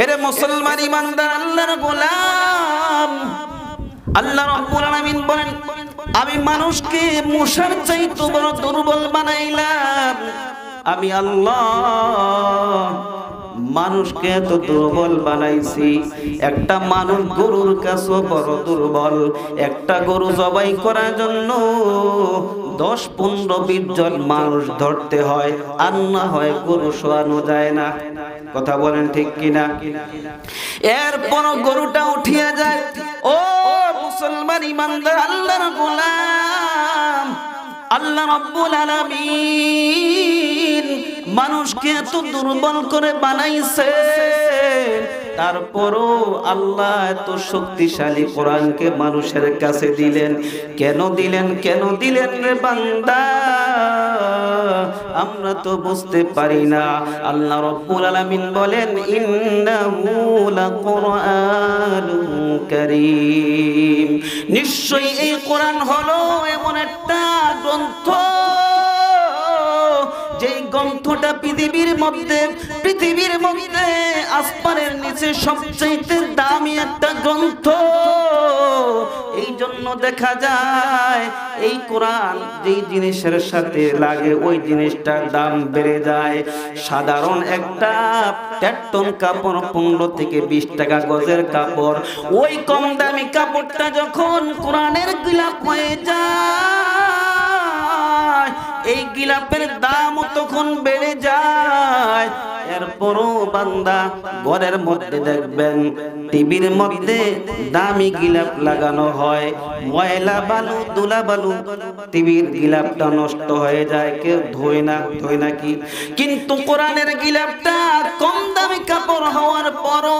এরে মুসলমান ইমানদার আল্লাহর গোলাম, আল্লাহ রাব্বুল আলামিন বলেন আমি মানুষকে মশার চাইতে বড় দুর্বল বানাইলাম। আমি আল্লাহ মানুষকে এত দুর্বল বানাইছি, একটা মানুষ গরুর কাছে বড় দুর্বল। একটা গরু জবাই করার জন্য 10-15-20 জন মানুষ ধরতে হয়, আর না হয় গরু শোয়ানো যায় না। কথা বলেন ঠিক কিনা? এরপর গরুটা উঠিয়া যায়। ও মুসলমান ইমানদার আল্লাহর গোলাম, আল্লাহ রাব্বুল আলামিন মানুষকে এত দুর্বল করে বানাইছে, তারপরও আল্লাহ এত শক্তিশালী কোরআনকে মানুষের কাছে দিলেন। কেন দিলেন, কেন দিলেন রে বান্দা? আমরা তো বুঝতে পারি না। আল্লাহ রাব্বুল আলামিন বলেন ইন্নাহু লাকুরআনুন কারীম, নিশ্চয়ই এই কোরআন হলো এমন একটা গ্রন্থ, যেই গ্রন্থটা পৃথিবীর মধ্যে আসমানের নিচে সবচেয়ে দামি একটা গ্রন্থ। এই জন্য দেখা যায় এই কোরআন যেই জিনিসের সাথে লাগে ওই জিনিসটার দাম বেড়ে যায়। সাধারণ একটা 1 টন কাপড় 15 থেকে 20 টাকা গজের কাপড়, ওই কম দামি কাপড়টা যখন কোরআনের গিলাফ হয়ে যায়, এই গিলাফের দামও তখন বেড়ে যায়। এরপরও বান্দা ঘরের মধ্যে দেখবেন টিভির মধ্যে দামি গিলাফ লাগানো হয়, ময়লা বালু দুলা বালু টিভির গিলাফটা নষ্ট হয়ে যায়, কেউ ধোয় না কি? কিন্তু কোরআনের গিলাফটা কম দামি কাপড় হওয়ার পরও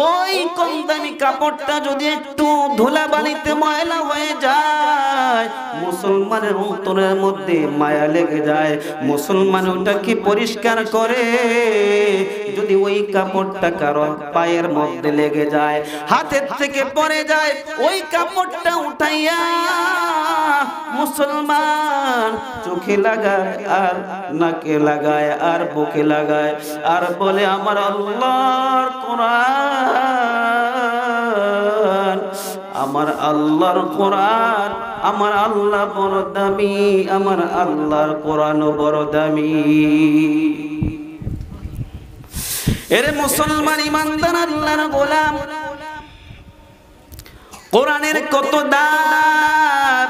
ওই কম দামি কাপড়টা যদি একটু ধুলা বালিতে ময়লা হয়ে যায়, মুসলমানের অন্তরের মধ্যে মায়া লেগে যায়। মুসলমান ওটাকে পরিষ্কার করে। যদি ওই কাপড়টা কারো পায়ের মধ্যে লেগে যায়, হাতের থেকে পড়ে যায়, ওই কাপড়টা উঠাইয়া মুসলমান চোখে লাগায় আর নাকে লাগায় আর বুকে লাগায় আর বলে আমার আল্লাহর কোরআন, আমার আল্লাহর কোরআন, আমার আল্লাহ বড় দামি, আমার আল্লাহর কোরআন বড় দামি। এরে মুসলমান ইমানদার আল্লাহর গোলাম, কোরআনের কত দাম!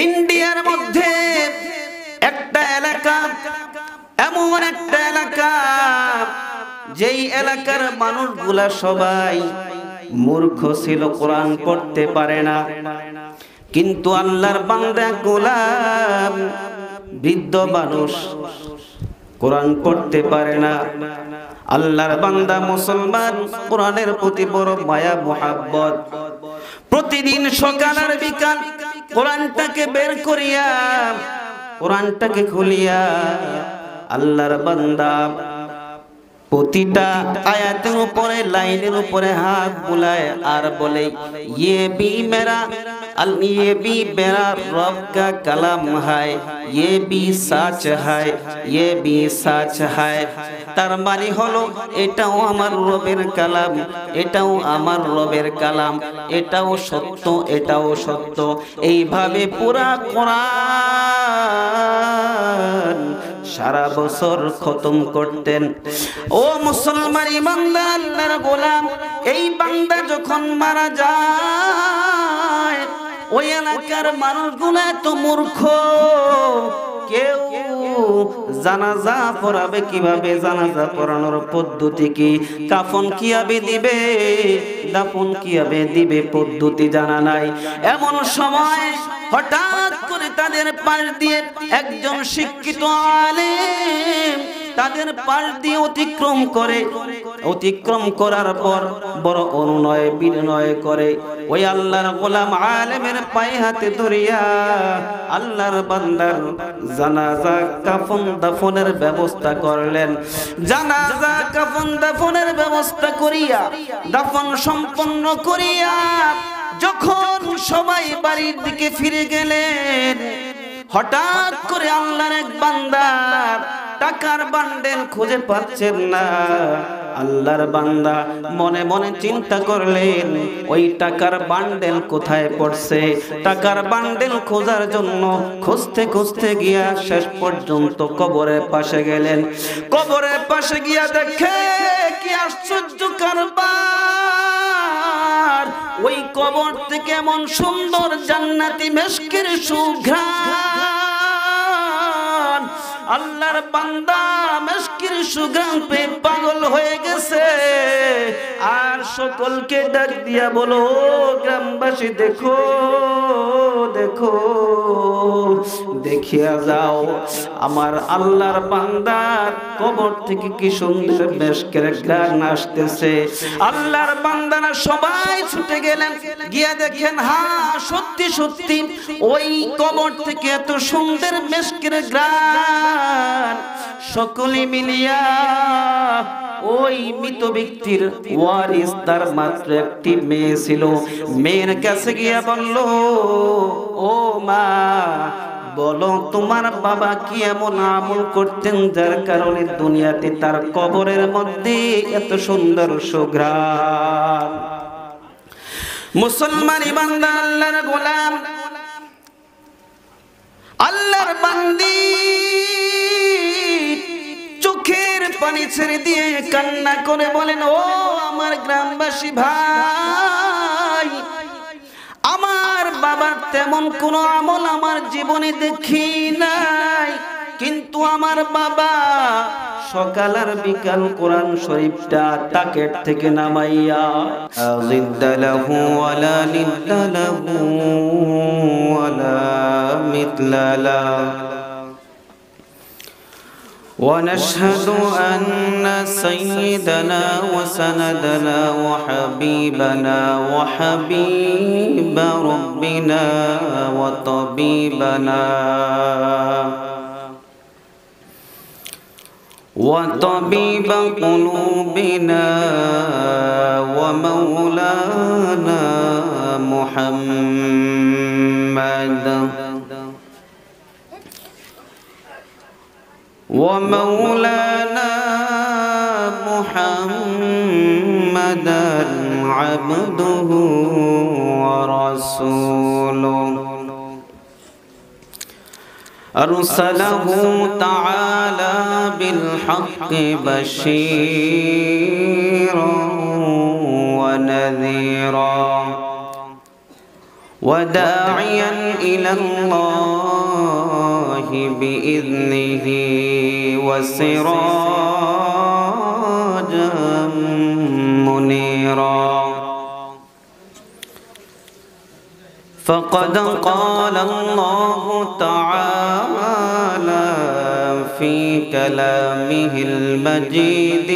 ইন্ডিয়ার মধ্যে একটা এলাকা, এমন একটা এলাকা, যেই এলাকার মানুষগুলা সবাই মূর্খ ছিল, কোরআন পড়তে পারে না। কিন্তু আল্লাহর বান্দা গোলাম, বৃদ্ধ মানুষ কোরআন পড়তে পারে না। আল্লাহর বান্দা মুসলমান কোরআনের প্রতি বড় মায়া মোহাব্বত। প্রতিদিন সকাল আর বিকাল কোরআনটাকে বের করিয়া, কোরআনটাকে খুলিয়া আল্লাহর বান্দা প্রতিটা আয়াতের উপরে লাইনের উপরে হাত বুলায় আর বলে ये भी मेरा रब का कलाम है, ये भी सच है, ये भी सच है। তার মানে হলো এটাও আমার রবের কালাম, এটাও আমার রবের কালাম, এটাও সত্য, এটাও সত্য। এইভাবে পুরা কোরআন সারা বছর খতম করতেন। ও মুসলমান ইমানদার আল্লাহর গোলাম, এই বান্দা যখন মারা যায়, ওই এলাকার মানুষগুলো এত মূর্খ, কেউ জানাজা পড়াবে কিভাবে, জানাজা পড়ানোর পদ্ধতি কি, কাফন কিভাবে দিবে, দাফন কিভাবে দিবে, পদ্ধতি জানা নাই। এমন সময় হঠাৎ করে তাদের পাশ দিয়ে একজন শিক্ষিত আলেম তাদের পাশ দিয়ে অতিক্রম করার পর বড় অনুনয় বিনয় করে ওই আল্লাহর গোলাম আলেমের পায়ে হাতে ধরিয়া আল্লাহর বান্দার জানাজা কাফন দাফনের ব্যবস্থা করলেন। জানাজা কাফন দাফনের ব্যবস্থা করিয়া দাফন সম্পন্ন করিয়া যখন সবাই বাড়ির দিকে ফিরে গেলেন, হঠাৎ করে আল্লাহর এক বান্দা টাকার বান্ডেল খুঁজে পাচ্ছেন না। আল্লাহর বান্দা মনে মনে চিন্তা করলেন ওই টাকার বান্ডেল কোথায় পড়ছে। টাকার বান্ডেল খোঁজার জন্য খুঁজতে খুঁজতে গিয়া শেষ পর্যন্ত কবরের পাশে গেলেন। কবরের পাশে গিয়া দেখে কি আশ্চর্য কারবার, ওই কবর থেকে এমন সুন্দর জান্নাতি মেশকের সুঘ্রাণ। আল্লাহর বান্দা মেশকের সুঘ্রাণ পেয়ে পাগল হয়ে গেছে, আর সকলকে ডাক দিয়া বলো, গ্রামবাসী দেখো দেখো, দেখিয়া যাও আমার আল্লাহর বান্দার কবর থেকে কি সুন্দর মেশকের ঘ্রাণ আসতেছে। আল্লাহর বান্দারা সবাই ছুটে গেলেন, গিয়া দেখেন হ্যাঁ সত্যি সত্যি ওই কবর থেকে এত সুন্দর মেশকের ঘ্রাণ। সকলে মিলিয়া ওই মৃত ব্যক্তির ওয়ারিস, তার মাত্র একটি মেয়ে ছিল, মেয়ের কাছে গিয়া বলল, ও মা বলো তোমার বাবা কি এমন আমল করতেন যার কারণে দুনিয়াতে তার কবরের মধ্যে এত সুন্দর সুঘ্রাণ। মুসলমান ইমানদার আল্লাহর গোলাম, আল্লাহর বান্দি চোখের পানি ছেড়ে দিয়ে কান্না করে বলেন, ও আমার গ্রামবাসী ভাই, আমার বাবার তেমন কোনো আমল আমার জীবনে দেখি নাই, কিন্তু আমার বাবা সকাল আর বিকাল কোরআন শরীফটা তাকের থেকে নামাইয়া জিদ্দালাহু ওয়ালা নিদ্দালাহু ওয়ালা মিথলালা। ونشهد أن سيدنا وسندنا وحبيبنا وحبيب ربنا وطبيبنا وطبيب قلوبنا ومولانا محمد ومولانا محمدا عبده ورسوله أرسله تعالى بالحق بشيرا ونذيرا وداعيا إلى الله بإذنه وسراجا منيرا. فقد قال الله تعالى في كلامه المجيد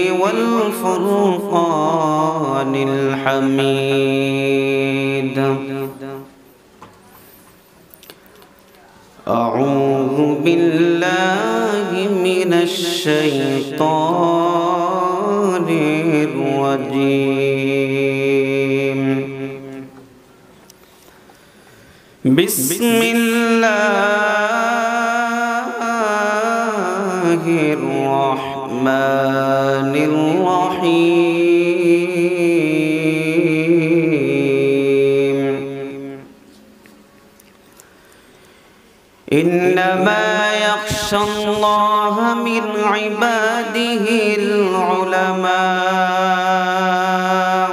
والفرقان الحميد: أعوذ بالله من الشيطان الرجيم. بسم الله الرحمن الرحيم. إنما يخشى الله من عباده العلماء.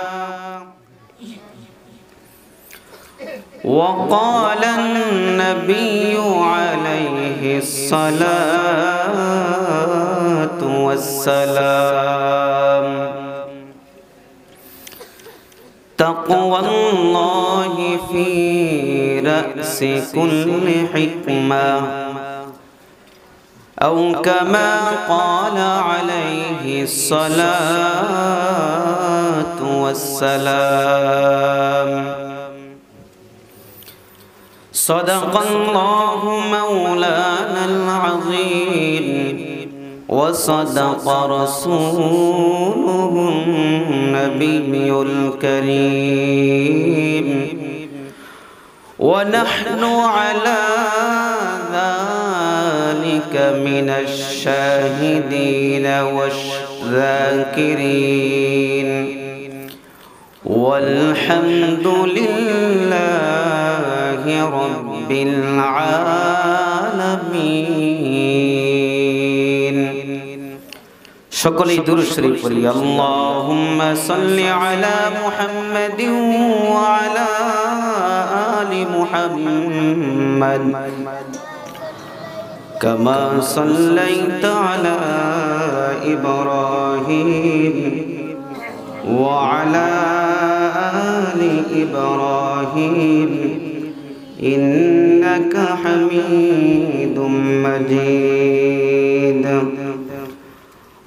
وقال النبي عليه الصلاة والسلام: تقوى الله في رأس كل حكمة، أو كما قال عليه الصلاة والسلام. صدق الله مولانا العظيم، وصدق رسوله النبي الكريم، ونحن على ذلك ذلك من الشاهدين والذاكرين والحمد لله رب العالمين সকলেই দুরূদ শরীফ পড়ি আল্লাহুম্মা সাল্লি আলা মুহাম্মাদিন ওয়া আলা আলি মুহাম্মাদ কামা সাল্লাইতা আলা ইব্রাহিম ওয়া আলা আলি ইব্রাহিম ইন্নাকা হামিদুম মাজিদ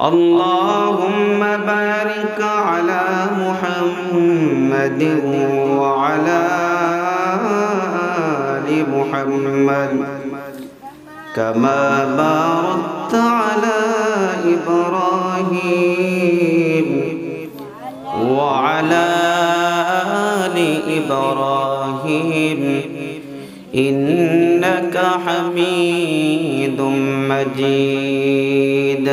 اللهم بارك على محمد وعلى آل محمد كما باركت على إبراهيم وعلى آل إبراهيم إنك حميد مجيد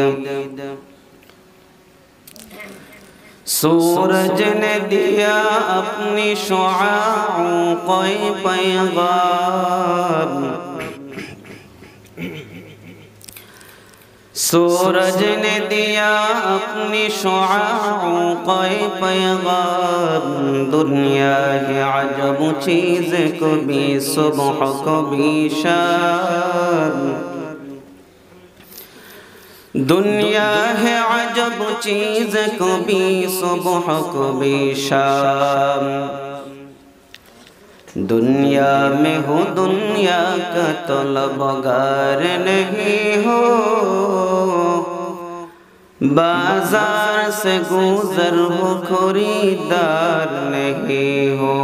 सूरज ने दिया अपनी शुआओं को पैगाम सूरज ने दिया अपनी शुआओं को पैगाम दुनिया है अजब चीज़ कभी सुबह कभी शाम दुनिया है अजब चीज़ कभी सुबह कभी शाम दुनिया में हो दुनिया का तलबगार नहीं हो बाजार से गुजर हो खरीदार नहीं हो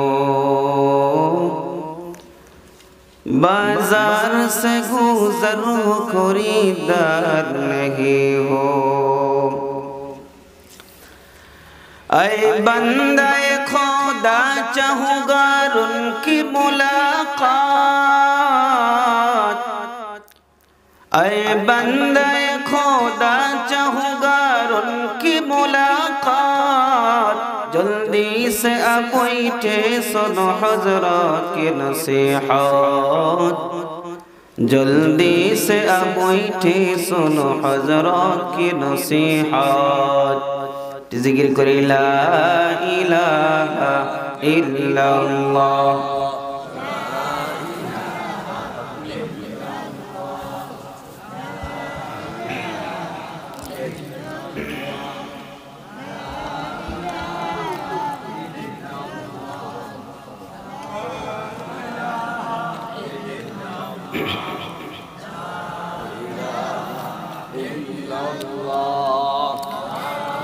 बाजार से गुजर हो खरीदार नहीं हो ऐ बंदे खुदा चाहूँगा उनकी मुलाकात ऐ बंदे खुदा चाहूँगा उनकी मुलाकात जल्दी से अब बैठे सुनो हज़रत की नसीहत जल्दी से अब बैठे सुनो हज़रत की नसीहत जिक्र करी ला इलाहा इल्लल्लाह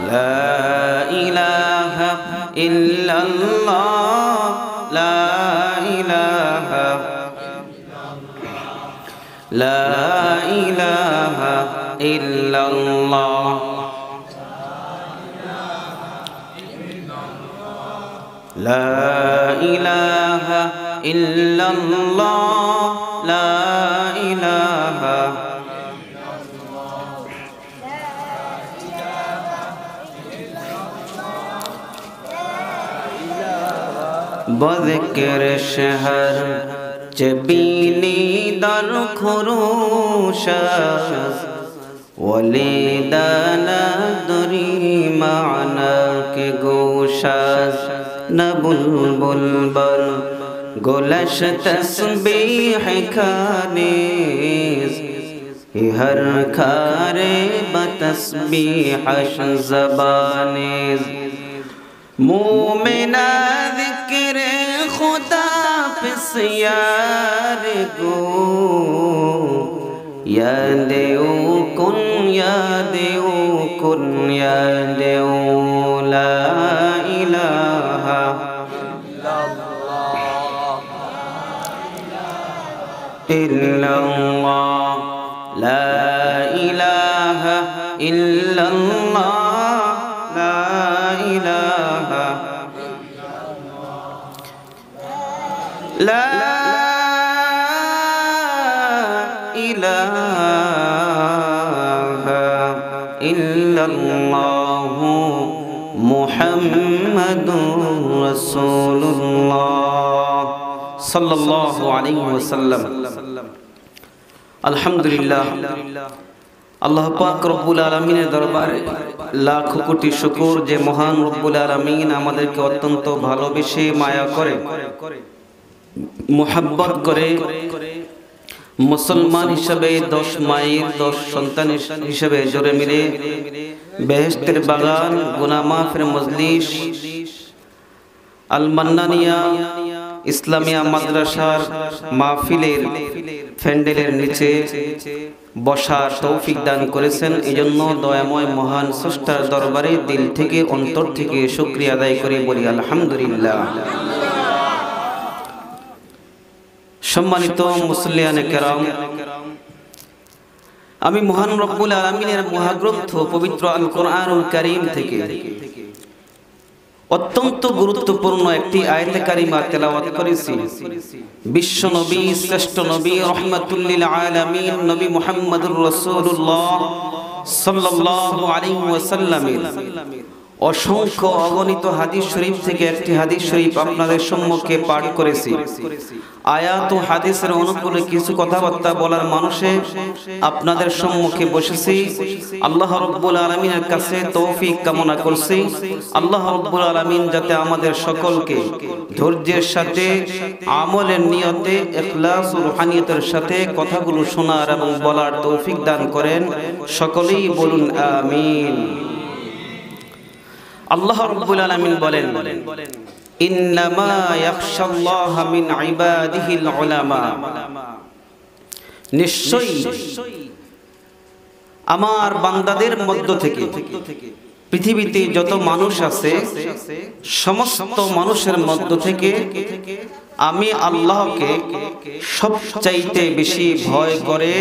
لا إله إلا الله لا إله لا إله إلا الله لا إله إلا الله لا إله بذكر الشهر جبيني در خروشاز ولدانا دري معنا کے گوشاز نبلبل بر گلش تسبیح کانیز ہر کھارے بتسبیحش زبانیز مومنا ذکر خدا پس یار گو یادیو کن یادیو کن یادیو لا الہ الا اللہ لا الہ الا اللہ لا الہ لا إله মুহাম্মাদুর রাসূলুল্লাহ সাল্লাল্লাহু আলাইহি ওয়াসাল্লাম। আলহামদুলিল্লাহ, আল্লাহ পাক রব্বুল আলামিনের দরবারে লাখ কোটি শুকর যে মহান রব্বুল আলামিন আমাদেরকে অত্যন্ত ভালোবেসে মায়া করে মুহাব্বত করে মুসলমান হিসেবে 10 মায়ের 10 সন্তান হিসেবে জোরে মিলে বেহেশতের বাগান গুনাহ মাফের মজলিস আল মান্নানিয়া ইসলামিয়া মাদ্রাসার মাহফিলের প্যান্ডেলের নিচে বসার তৌফিক দান করেছেন। এজন্য দয়াময় মহান স্রষ্টার দরবারে দিল থেকে অন্তর থেকে শুকরিয়া আদায় করে বলি আলহামদুলিল্লাহ। সম্মানিত মুসল্লিয়ানে কেরাম, আমি মহান রব্বুল আলামিনের মহাগ্রন্থ পবিত্র আল কোরআনুল কারীম থেকে অত্যন্ত গুরুত্বপূর্ণ একটি আয়াতে কারিমা তেলাওয়াত করেছি। বিশ্ব নবী, শ্রেষ্ঠ নবী, রাহমাতুল লিল আলামিন নবী মুহাম্মদুর রাসূলুল্লাহ সাল্লাল্লাহু আলাইহি ওয়াসাল্লামের অসংখ্য অগণিত হাদিস শরীফ থেকে একটি হাদিস শরীফ আপনাদের সম্মুখে পাঠ করেছি। আয়াত ও হাদিসের অনুকূলে কিছু কথাবার্তা বলার মানুষে আপনাদের সম্মুখে বসেছি। আল্লাহ রাব্বুল আলামিনের কাছে তৌফিক কামনা করছি। আল্লাহ রাব্বুল আলামিন যাতে আমাদের সকলকে ধৈর্যের সাথে, আমলের নিয়তে, ইখলাস ও রুহানিয়তের সাথে কথাগুলো শোনার এবং বলার তৌফিক দান করেন। সকলেই বলুন আমিন। আল্লাহ রাব্বুল আলামিন বলেন, ইন্নামা ইয়াখশাল্লাহা মিন ইবাদিহিল উলামা, নিশ্চয়ই আমার বান্দাদের মধ্য থেকে পৃথিবীতে যত মানুষ আছে সমস্ত মানুষের মধ্য থেকে আমি আল্লাহকে সবচাইতে বেশি ভয় করে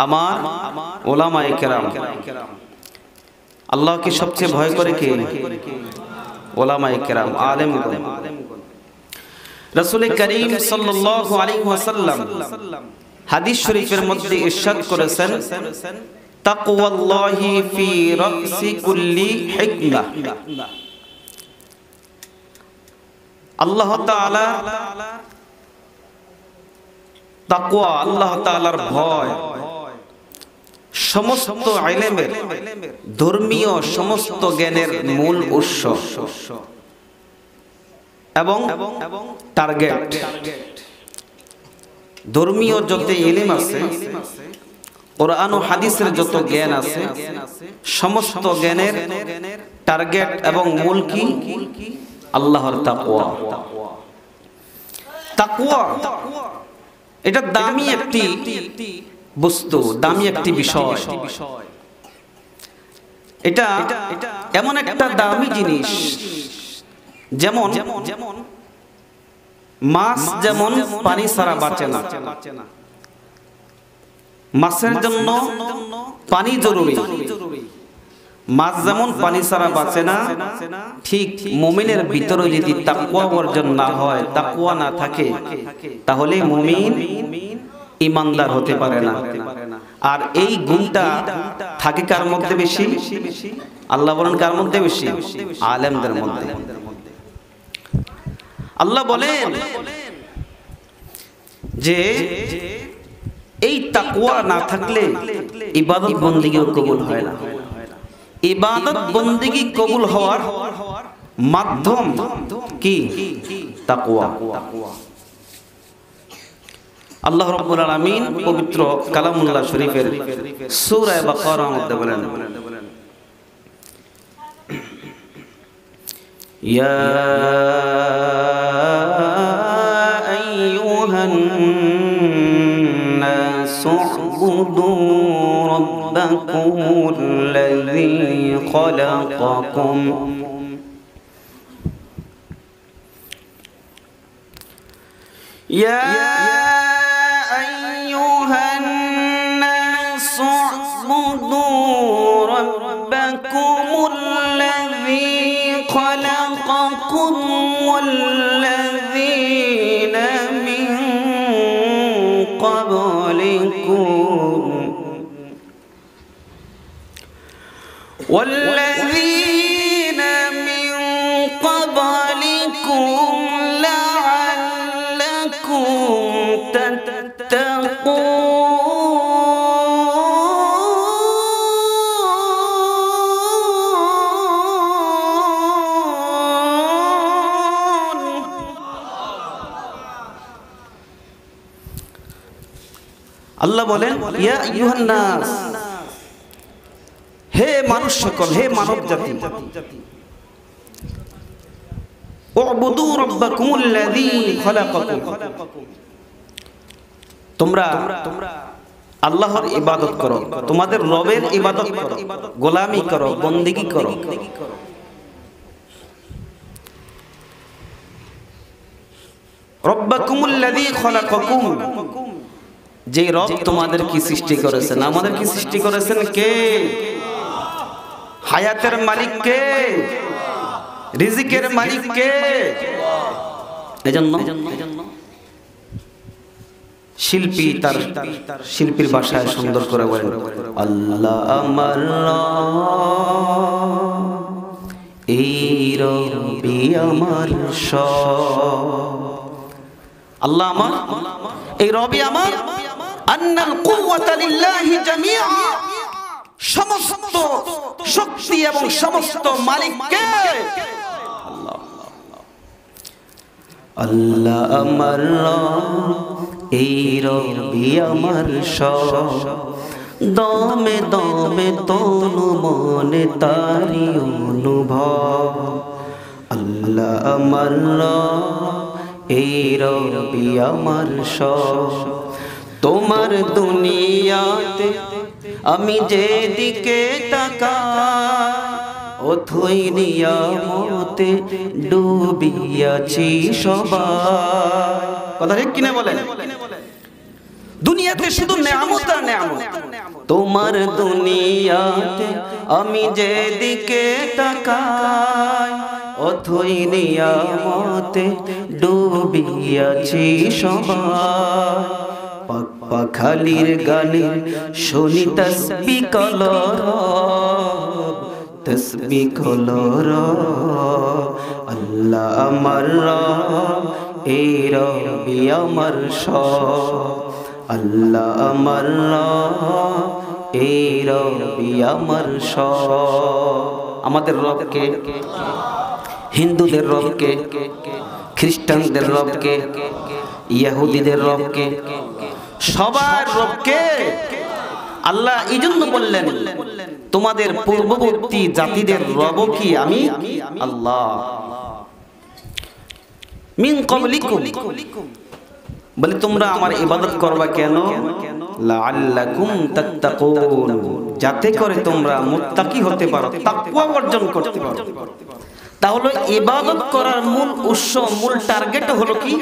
আমার উলামায়ে কেরাম। আল্লাহকে সবচেয়ে ভয় করে কে? উলামায়ে কেরাম, আলেমগণ। রাসূল করিম সাল্লাল্লাহু আলাইহি ওয়াসাল্লাম হাদিস শরীফের মধ্যে ইরশাদ করেছেন, তাকওয়াল্লাহি ফি রাসি কুল্লি হিকমা। আল্লাহ তাআলা তাকওয়া, আল্লাহ তাআলার ভয় সমস্ত ইলমের, ধর্মীয় সমস্ত জ্ঞানের মূল উৎস এবং টার্গেট। ধর্মীয় যত ইলম আছে, কোরআন ও হাদিসের যত জ্ঞান আছে, সমস্ত জ্ঞানের টার্গেট এবং মূল কি? আল্লাহর তাকওয়া। তাকওয়া এটা দামি একটি বস্তু, দামি একটি বিষয়। এটা এমন একটা দামি জিনিস, যেমন মাছ যেমন পানি ছাড়া বাঁচে না, মাছের জন্য পানি জরুরি। মাছ যেমন পানি ছাড়া বাঁচে না, ঠিক মুমিনের ভিতরে যদি তাকওয়া অর্জন না হয়, তাকওয়া না থাকে, তাহলে মুমিন ইমানদার হতে পারে না। আর এই গুণটা থাকে কার মধ্যে বেশি? আল্লাহ বলেন কার মধ্যে বেশি? আলেমদের মধ্যে। আল্লাহ বলেন যে এই তাকওয়া না থাকলে ইবাদত বন্দেগী কবুল হয় না। ইবাদত বন্দেগী কবুল হওয়ার মাধ্যম কি? তাকওয়া। আল্লাহ রাব্বুল আলামিন পবিত্র কালামুল্লাহ শরীফের সূরা বাকারার মধ্যে বলেন, ইয়া আইয়ুহান নাসু উবুদু রাব্বাকুমুল্লাযী খালাকাকুম ইয়া والذين من قبلكم والذين আল্লাহ বলেন ইয়া আইয়ুহান নাস, হে মানুষ সকল, হে মানব জাতি, উবুদু রাব্বাকুমুল্লাযী খালাকাকুম, তোমরা আল্লাহর ইবাদত করো, তোমাদের রবের ইবাদত করো, গোলামি করো, বন্দেগী করো। রাব্বাকুমুল্লাযী খালাকাকুম, যে রব তোমাদের কি সৃষ্টি করেছেন, আমাদের কি সৃষ্টি করেছেন কে? হায়াতের মালিক কে? রিজিকের মালিক কে? এজন্য শিল্পী তার শিল্পীর ভাষায় সুন্দর করে বলেন, আল্লাহ আমার এই রবি আমার আল্লাহ আমার এই রবি আমার, আন্নাল কুওয়াতা লিল্লাহি জামিআ, সমস্ত শক্তি এবং সমস্ত মালিক কে? আল্লাহ। আল্লাহ আমার এই রবি আমার দমে দমে তনু মনে তারি অনুভব। আল্লাহ আমার এই রবি আমার তোমার দুনিয়াতে আমি যেদিকে তাকাই, অথই নিয়ামতে ডুবিয়াছি সবাই। কথা ঠিক কিনা বলেন? দুনিয়াতে শুধু নেয়ামত আর নেয়ামত। তোমার দুনিয়াতে আমি যেদিকে তাকাই, অথই নিয়ামতে ডুবিয়াছি সবাই। পাখালির গানে শুনি তসবিহ কলর, তসবিহ কলর। আল্লাহ আমার এই রবি আমার আল্লাহ আমার এই রবি আমার আমাদের রবকে, হিন্দুদের রবকে, খ্রিস্টানদের রবকে, ইহুদিদের রবকে, সবার রবকে আল্লাহ এই জন্য বললেন, তোমাদের পূর্ববর্তী জাতিদের রব কি আমি আল্লাহ। মিন ক্বাবলিকুম, বলে তোমরা আমার ইবাদত করবা কেন? লাআল্লাকুম তাত্তাকুন, যাতে করে তোমরা মুত্তাকি হতে পারো, তাকওয়া অর্জন করতে পারো। তাহলে ইবাদত করার মূল উৎস, মূল টার্গেট হলো কি?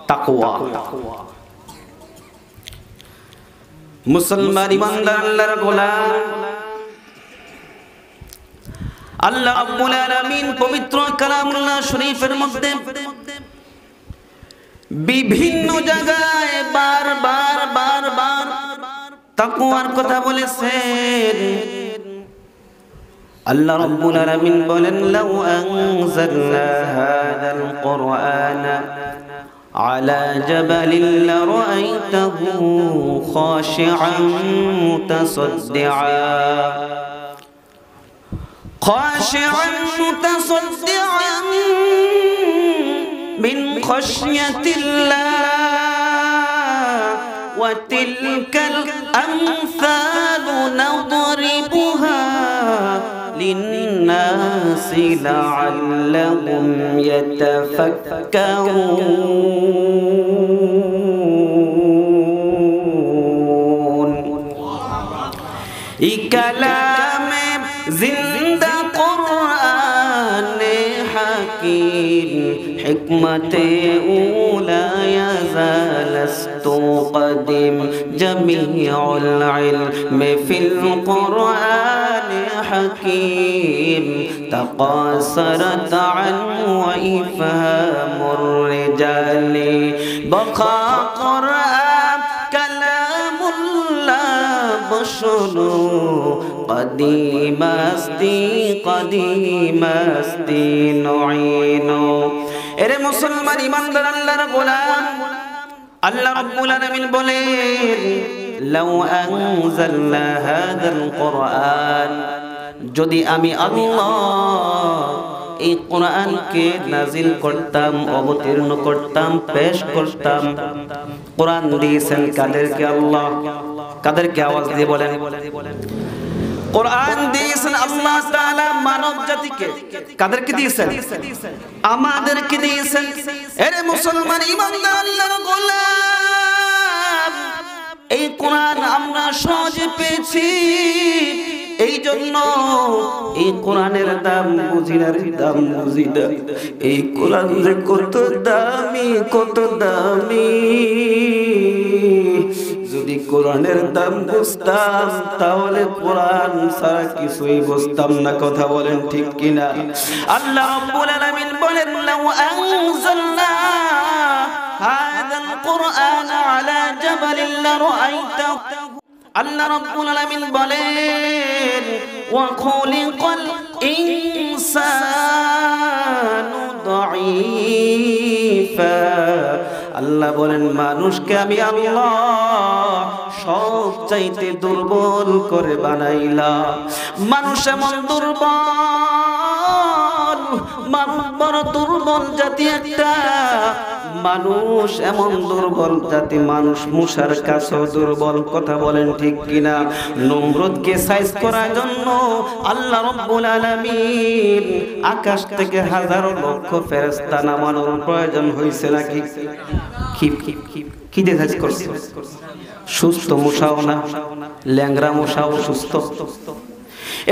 তাকওয়া। মুসলমান ইমানদার আল্লাহর গোলাম, আল্লাহ রাব্বুল আলামিন পবিত্র কালামুল্লাহ শরীফের মধ্যে বিভিন্ন জায়গায় বারবার তাকওয়ার কথা বলেছেন। আল্লাহ রাব্বুল আলামিন বলেন, লাউ আনজালনা হাযাল কুরআনা আলা জাবালিন লারাআইতাহু খাশিআন মুতাসাদ্দিআন من خشية الله وتلك الأمثال نضربها للناس لعلهم يتفكرون كلام زندہ قرآن حکیم حکمت اولا يزال استقدم جميع العلم في القرآن حكيم تقاصرت عنه وإفهام الرجال بقى قرآن كلام الله بشر قديم अस्ती नعينو এরে মুসলমান ইমানদার আল্লাহর গোলাম আল্লাহ রাব্বুল আলামিন বলেন লাউ আনজালনা হাযাল কুরআন যদি আমি আল্লাহ এই কোরআনকে নাজিল করতাম, অবতীর্ণ করতাম, পেশ করতাম। কোরআন দিয়েছেন কাদেরকে? আল্লাহ। কাদেরকে? আওয়াজ দিয়ে বলেন। কোরআন দিয়েছেন আল্লাহ তাআলা মানব জাতিকে। কাদেরকে দিয়েছেন? আমাদেরকে দিয়েছেন। এরে মুসলমান ঈমানদার আল্লাহর গোলাম, এই কোরআন আমরা সহজে পেয়েছি, এই জন্য এই কোরআনের দাম বুঝি না, দাম বুঝি না। এই কোরআন যে কত দামি, কত দামি। যদি কোরআনের দাম বুঝতাম তাহলে কোরআন ছাড়া কিছুই বুঝতাম না। কথা বলেন ঠিক কিনা? আল্লাহ রাব্বুল আলামিন বলেন, লাউ আনজালনা হাযাল কুরআন আলা জাবালিন লারাআইতাহু। আল্লাহ রাব্বুল আলামিন বলেন, ওয়া খুলিকাল ইনসানু দাঈফা। আল্লাহ বলেন, মানুষকে আমি আল্লাহ সব চাইতে দুর্বল করে বানাইলাম। মানুষ এমন দুর্বল, মানুষ বড় দুর্বল জাতি একটা। মানুষ এমন দুর্বল জাতি, মানুষ মূষার কাছেও দুর্বল। কথা বলেন ঠিক কিনা? নমরুদকে সাইজ করার জন্য আল্লাহ রাব্বুল আলামিন আকাশ থেকে হাজারো লক্ষ ফেরেশতা নামানোর প্রয়োজন হয়েছে নাকি? কি দেখা করছে? সুস্থ মূষাও না, ল্যাংড়া মূষাও সুস্থ।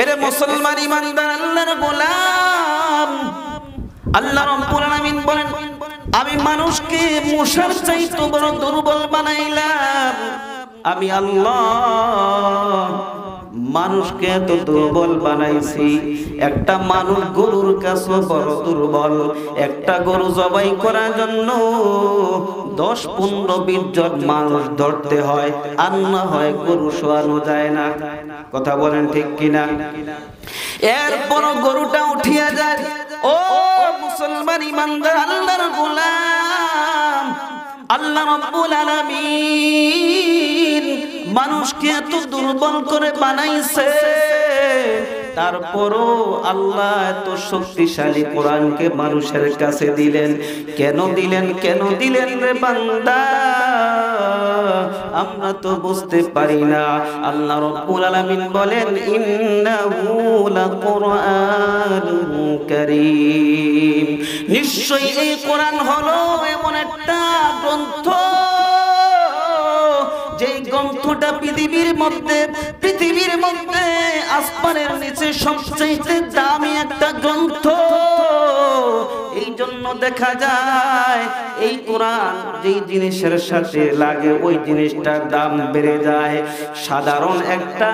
এরে মুসলমান ঈমানদার আল্লাহর গোলাম, আল্লাহ রাব্বুল আলামিন বলেন, আমি মানুষকে মূষার চাইতে বড় দুর্বল বানাইলাম। আমি আল্লাহ মানুষকে এত দুর্বল বানাইছি। একটা মানুষ গরুর কাছে বড় দুর্বল। একটা গরু জবাই করার জন্য 10-15-20 জন মানুষ ধরতে হয়, আর না হয় গরু শোয়ানো যায় না। কথা বলেন ঠিক কিনা? এরপর গরুটা উঠিয়া যায়। ও মুসলমান ঈমানদার আল্লাহর গোলাম, আল্লাহ রাব্বুল আলামিন মানুষকে এত দুর্বল করে বানাইছে, তারপরও আল্লাহ এত শক্তিশালী কোরআনকে মানুষের কাছে দিলেন। কেন দিলেন? কেন দিলেন রে বান্দা? আমরা তো বুঝতে পারি না। আল্লাহ রাব্বুল আলামিন বলেন, ইন্নাহু লাকুরআনুন কারীম। নিশ্চয়ই এই কোরআন হলো এমন একটা গ্রন্থ, যেই গ্রন্থটা পৃথিবীর মধ্যে আসমানের নিচে সবচেয়ে দামি একটা গ্রন্থ। এই জন্য দেখা যায় এই কোরআন যেই জিনিসের সাথে লাগে ওই জিনিসটার দাম বেড়ে যায়। সাধারণ একটা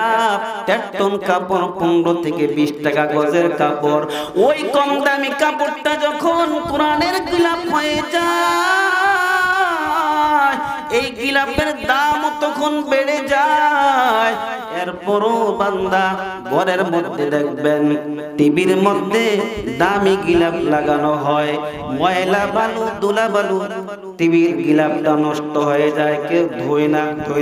1 টন কাপড় 15 থেকে 20 টাকা গজের কাপড়, ওই কম দামি কাপড়টা যখন কোরআনের গিলাফ হয়ে যায়, এই গিলাফের দাম তখন বেড়ে যায়। এরপরও বান্দা ঘরের মধ্যে দেখবেন টিভির মধ্যে দামি গিলাফ লাগানো হয়, ময়লা বালু দুলা বালু টিভির গিলাফটা নষ্ট হয়ে যায়, কেউ ধোয়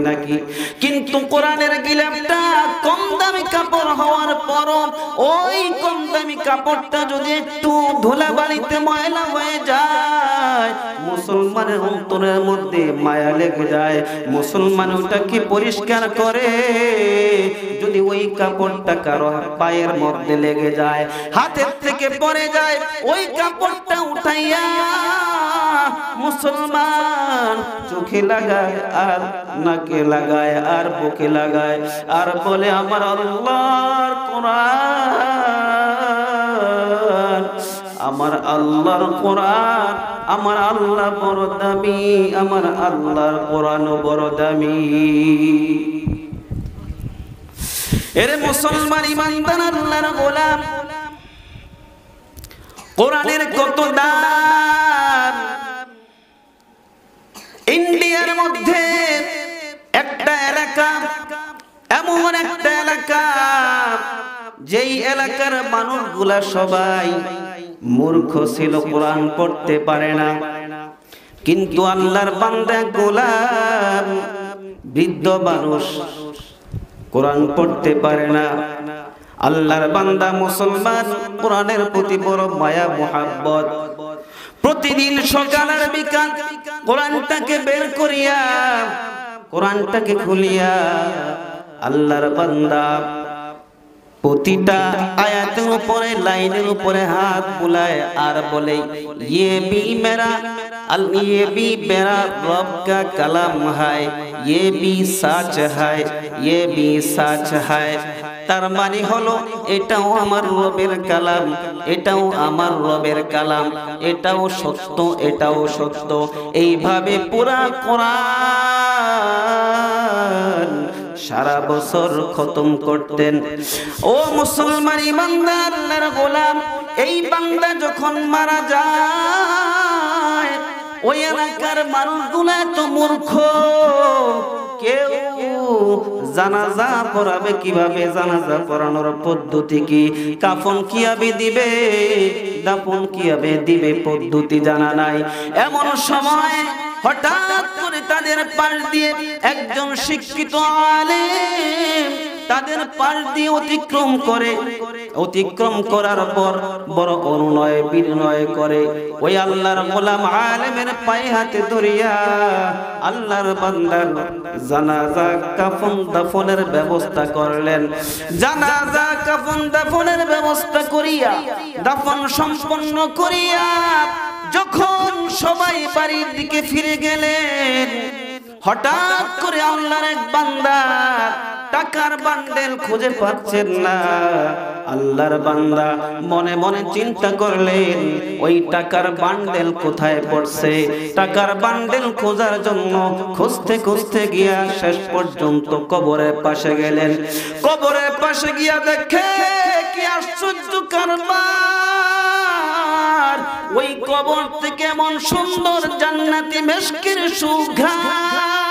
না কি? কিন্তু কোরআনের গিলাফটা কম দামি কাপড় হওয়ার পরও ওই কম দামি কাপড়টা যদি একটু ধুলা বালিতে ময়লা হয়ে যায়, মুসলমানের অন্তরের মধ্যে মায়া লেগে যায়। মুসলমান ওটাকে পরিষ্কার করে। যদি ওই কাপড়টা কারো পায়ের মধ্যে লেগে যায়, হাতের থেকে পড়ে যায়, ওই কাপড়টা উঠাইয়া মুসলমান চোখে লাগায়, আর নাকে লাগায়, আর বুকে লাগায়, আর বলে, আমার আল্লাহর কোরআন, আমার আল্লাহর কোরআন, আমার আল্লাহ বড় দামি, আমার আল্লাহর কোরআন বড় দামি। এরে মুসলমান ঈমানদার আল্লাহর গোলাম, কোরআনের কত দাম! ইন্ডিয়ার মধ্যে একটা এলাকা, এমন একটা এলাকা, যেই এলাকার মানুষগুলা সবাই মূর্খ ছিল, কোরআন পড়তে পারে না। কিন্তু আল্লাহর বান্দা গোলাম, বৃদ্ধ মানুষ কোরআন পড়তে পারে না। আল্লাহর বান্দা মুসলমান কোরআনের প্রতি বড় মায়া মোহাব্বত। প্রতিদিন সকাল আর বিকাল কোরআনটাকে বের করিয়া, কোরআনটাকে খুলিয়া আল্লাহর বান্দা প্রতিটা আয়াতের উপরে, লাইনের উপরে হাত বুলায় আর বলে, ये भी मेरा रब का कलाम है, ये भी सच है, ये भी सच है। তার মানে হলো এটাও আমার রবের কালাম, এটাও আমার রবের কালাম, এটাও সত্য, এটাও সত্য। এইভাবে পুরা কোরআন সারা বছর খতম করতেন। ও মুসলমান ইমানদার আল্লাহর গোলাম, এই বান্দা যখন মারা যায়, ওই এলাকার মানুষগুলো এত মূর্খ, কেউ জানাজা পড়াবে কিভাবে, জানাজা পড়ানোর পদ্ধতি কি, কাফন কিভাবে দিবে, দাফন কিভাবে দিবে, পদ্ধতি জানা নাই। এমন সময় হঠাৎ করে তাদের পাশ দিয়ে একজন শিক্ষিত আলেম তাদের পাশ দিয়ে অতিক্রম করার পর বড় অনুনয় বিনয় করে ওই আল্লাহর গোলাম আলেমের পায়ে হাতে ধরিয়া আল্লাহর বান্দার জানাজা কাফন দাফনের ব্যবস্থা করলেন। জানাজা কাফন দাফনের ব্যবস্থা করিয়া, দাফন সম্পন্ন করিয়া যখন সবাই বাড়ির দিকে ফিরে গেলেন, হঠাৎ করে আল্লাহর এক বান্দা টাকার বান্ডেল খুঁজে পাচ্ছেন না। আল্লাহর বান্দা মনে মনে চিন্তা করলেন, ওই টাকার বান্ডেল কোথায় পড়ছে। টাকার বান্ডেল খোঁজার জন্য খুঁজতে খুঁজতে গিয়া শেষ পর্যন্ত কবরের পাশে গেলেন। কবরের পাশে গিয়া দেখে কি আশ্চর্য কারবার, ওই কবর থেকে এমন সুন্দর জান্নাতি মেশকের সুঘ্রাণ।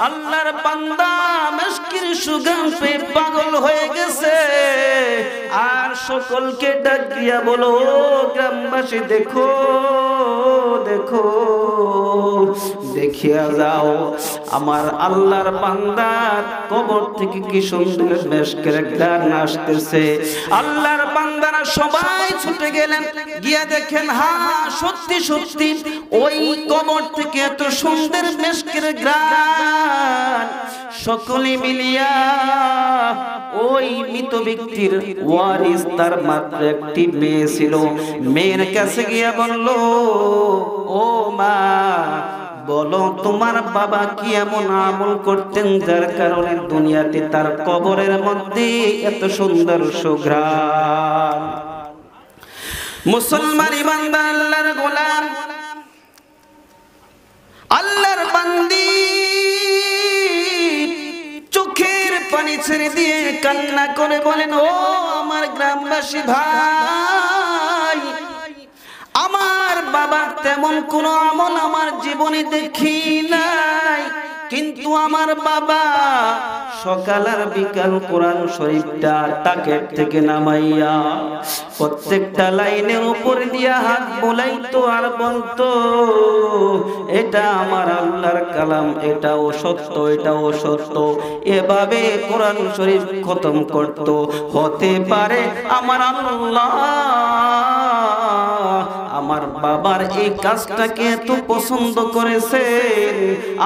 আল্লাহর বান্দা মেশকের সুঘ্রাণ পেয়ে পাগল হয়ে গেছে, আর সকলকে ডাক দিয়া বলো, গ্রামবাসী দেখো দেখো, দেখিয়া যাও আমার আল্লাহর বান্দার কবর থেকে কি সুন্দর মেশকের ঘ্রাণ আসতেছে। আল্লাহর বান্দারা সবাই ছুটে গেলেন, গিয়া দেখেন হ্যাঁ সত্যি সত্যি ওই কবর থেকে এত সুন্দর মেশকের ঘ্রাণ। সকলে মিলিয়া ওই মৃত ব্যক্তির ওয়ারিস, তার মাত্র একটি মেয়ে ছিল, মেয়ের কাছে গিয়া বলল, ও মা বলো তোমার বাবা কি এমন আমল করতেন যার কারণে দুনিয়াতে তার কবরের মধ্যে এত সুন্দর সুঘ্রাণ। মুসলমান ইমানদার আল্লাহর গোলাম, আল্লাহর বান্দি চোখের পানি ছেড়ে দিয়ে কান্না করে বলেন, ও আমার গ্রামবাসী ভাই, আমার বাবার তেমন কোনো আমল আমার জীবনে দেখি নাই, কিন্তু আমার বাবা সকাল আর বিকাল কোরআন শরীফটা টাকের থেকে নামাইয়া প্রত্যেকটা লাইনের উপর দিয়া হাত বোলাইতো আর বলতো, এটা আমার আল্লাহর কালাম, এটাও সত্য, এটাও সত্য। এভাবে কোরআন শরীফ খতম করত। হতে পারে আমার আল্লাহ আমার বাবার এই কাজটাকে এত পছন্দ করেছেন,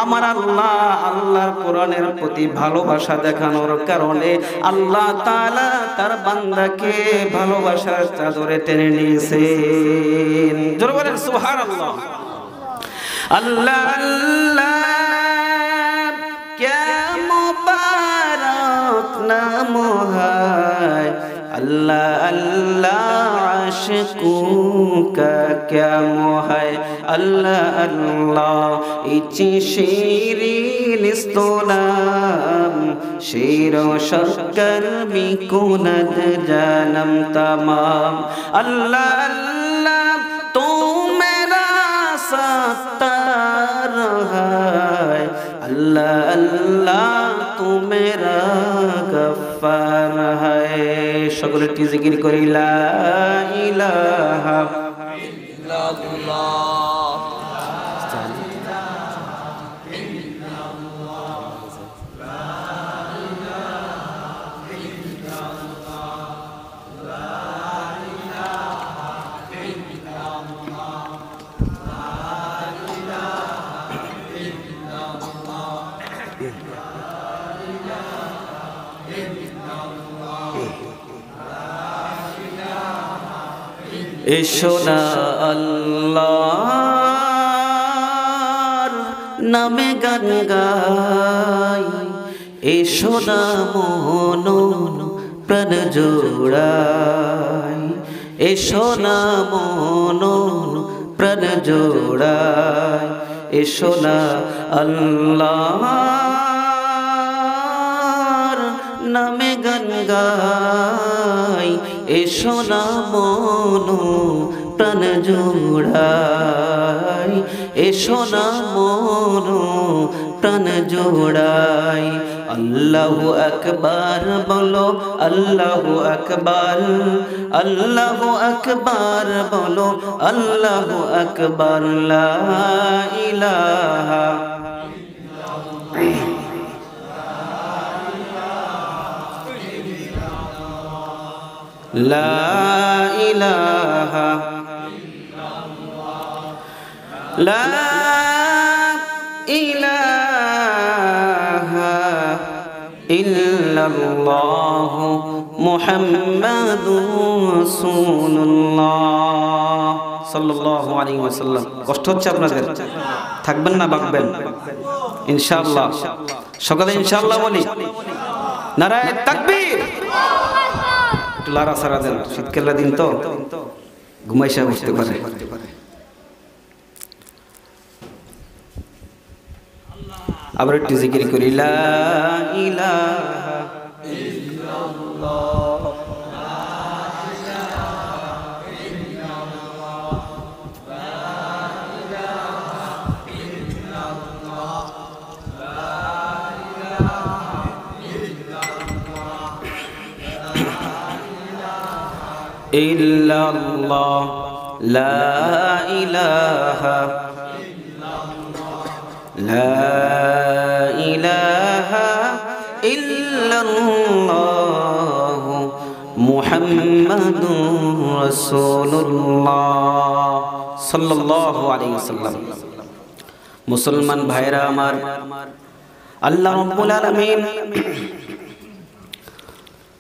আমার আল্লাহ আল্লাহর কোরআনের প্রতি ভালোবাসা দেখানোর কারণে আল্লাহ তাআলা তার বান্দাকে ভালোবাসার চাদরে টেনে নিয়েছেন। জোরে বলেন সুবহানাল্লাহ। আল্লাহ আল্লাহ क्या मुबारक नाम है, अल्लाह अल्लाह आशिकों का क्या मोह है, अल्लाह अल्लाह इची शीरीन इस्तोलाम शीरो शक्कर बिकुनद जानम तमाम, अल्लाह अल्लाह तू मेरा सत्तार है, अल्लाह अल्लाह तू मेरा गफ्फार है। সকলে কি জিকির করি লা ইলাহা ইল্লাল্লাহ। এসো না আল্লাহর নামে গান গাই, এসো না মন প্রাণ জোড়াই, এসো না মন প্রাণ জোড়াই, এসো না আল্লাহর নামে গান গাই, এসো না মন প্রাণ জোড়াই, এসো না মন প্রাণ জোড়াই। আল্লাহু আকবার বলো, আল্লাহু আকবার, আল্লাহু আকবার বলো, আল্লাহু আকবার। লা ইলাহা লা ইলাহা লা ইলাহা ইল্লাল্লাহ মুহাম্মাদুর রাসূলুল্লাহ সাল্লাল্লাহু আলাইহি ওয়াসাল্লাম। কষ্ট হচ্ছে আপনাদের? থাকবেন না বাকবেন ইনশাআল্লাহ? সকালে ইনশাআল্লাহ বলি। নারায়ে তাকবীর। লারা সারা দেন, শীতকালের দিন তো ঘুমাইসা বসতে পারে। আবার একটু জিকির করি, লা ইলাহা ইল্লাল্লাহ, ইল্লাল্লাহ, লা ইলাহা লা ইলাহা ইল্লাল্লাহ মুহাম্মাদুর রাসূলুল্লাহ সাল্লাল্লাহু আলাইহি ওয়াসাল্লাম। মুসলমান ভাইরা আমার, আল্লাহ রাব্বুল আলামিন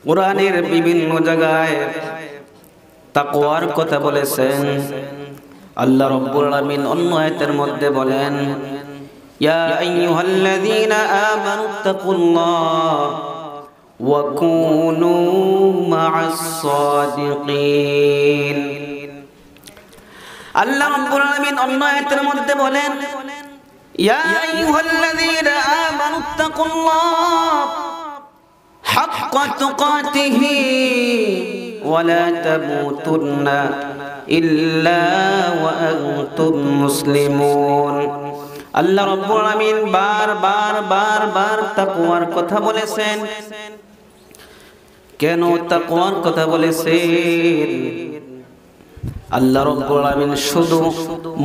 কোরআনের বিভিন্ন জায়গায় তাকওয়ার কথা বলেছেন। আল্লাহ রাব্বুল আলামিন অন্য আয়াতের মধ্যে বলেন, ইয়া আইয়ুহাল্লাযীনা আমানুত্তাকুল্লাহ ওয়া কুনু মা'আস সাদিকিন। আল্লাহ রাব্বুল আলামিন অন্য আয়াতের মধ্যে বলেন, ইয়া আইয়ুহাল্লাযীনা আমানুত্তাকুল্লাহ হাক্কা তুকাতিহি ওয়া লা তামুতুন্না ইল্লা ওয়া আনতুম মুসলিমুন। আল্লাহ রাব্বুল আলামিন বারবার তাকওয়ার কথা বলেছেন। কেন তাকওয়ার কথা বলেছেন? আল্লাহ রাব্বুল আলামিন শুধু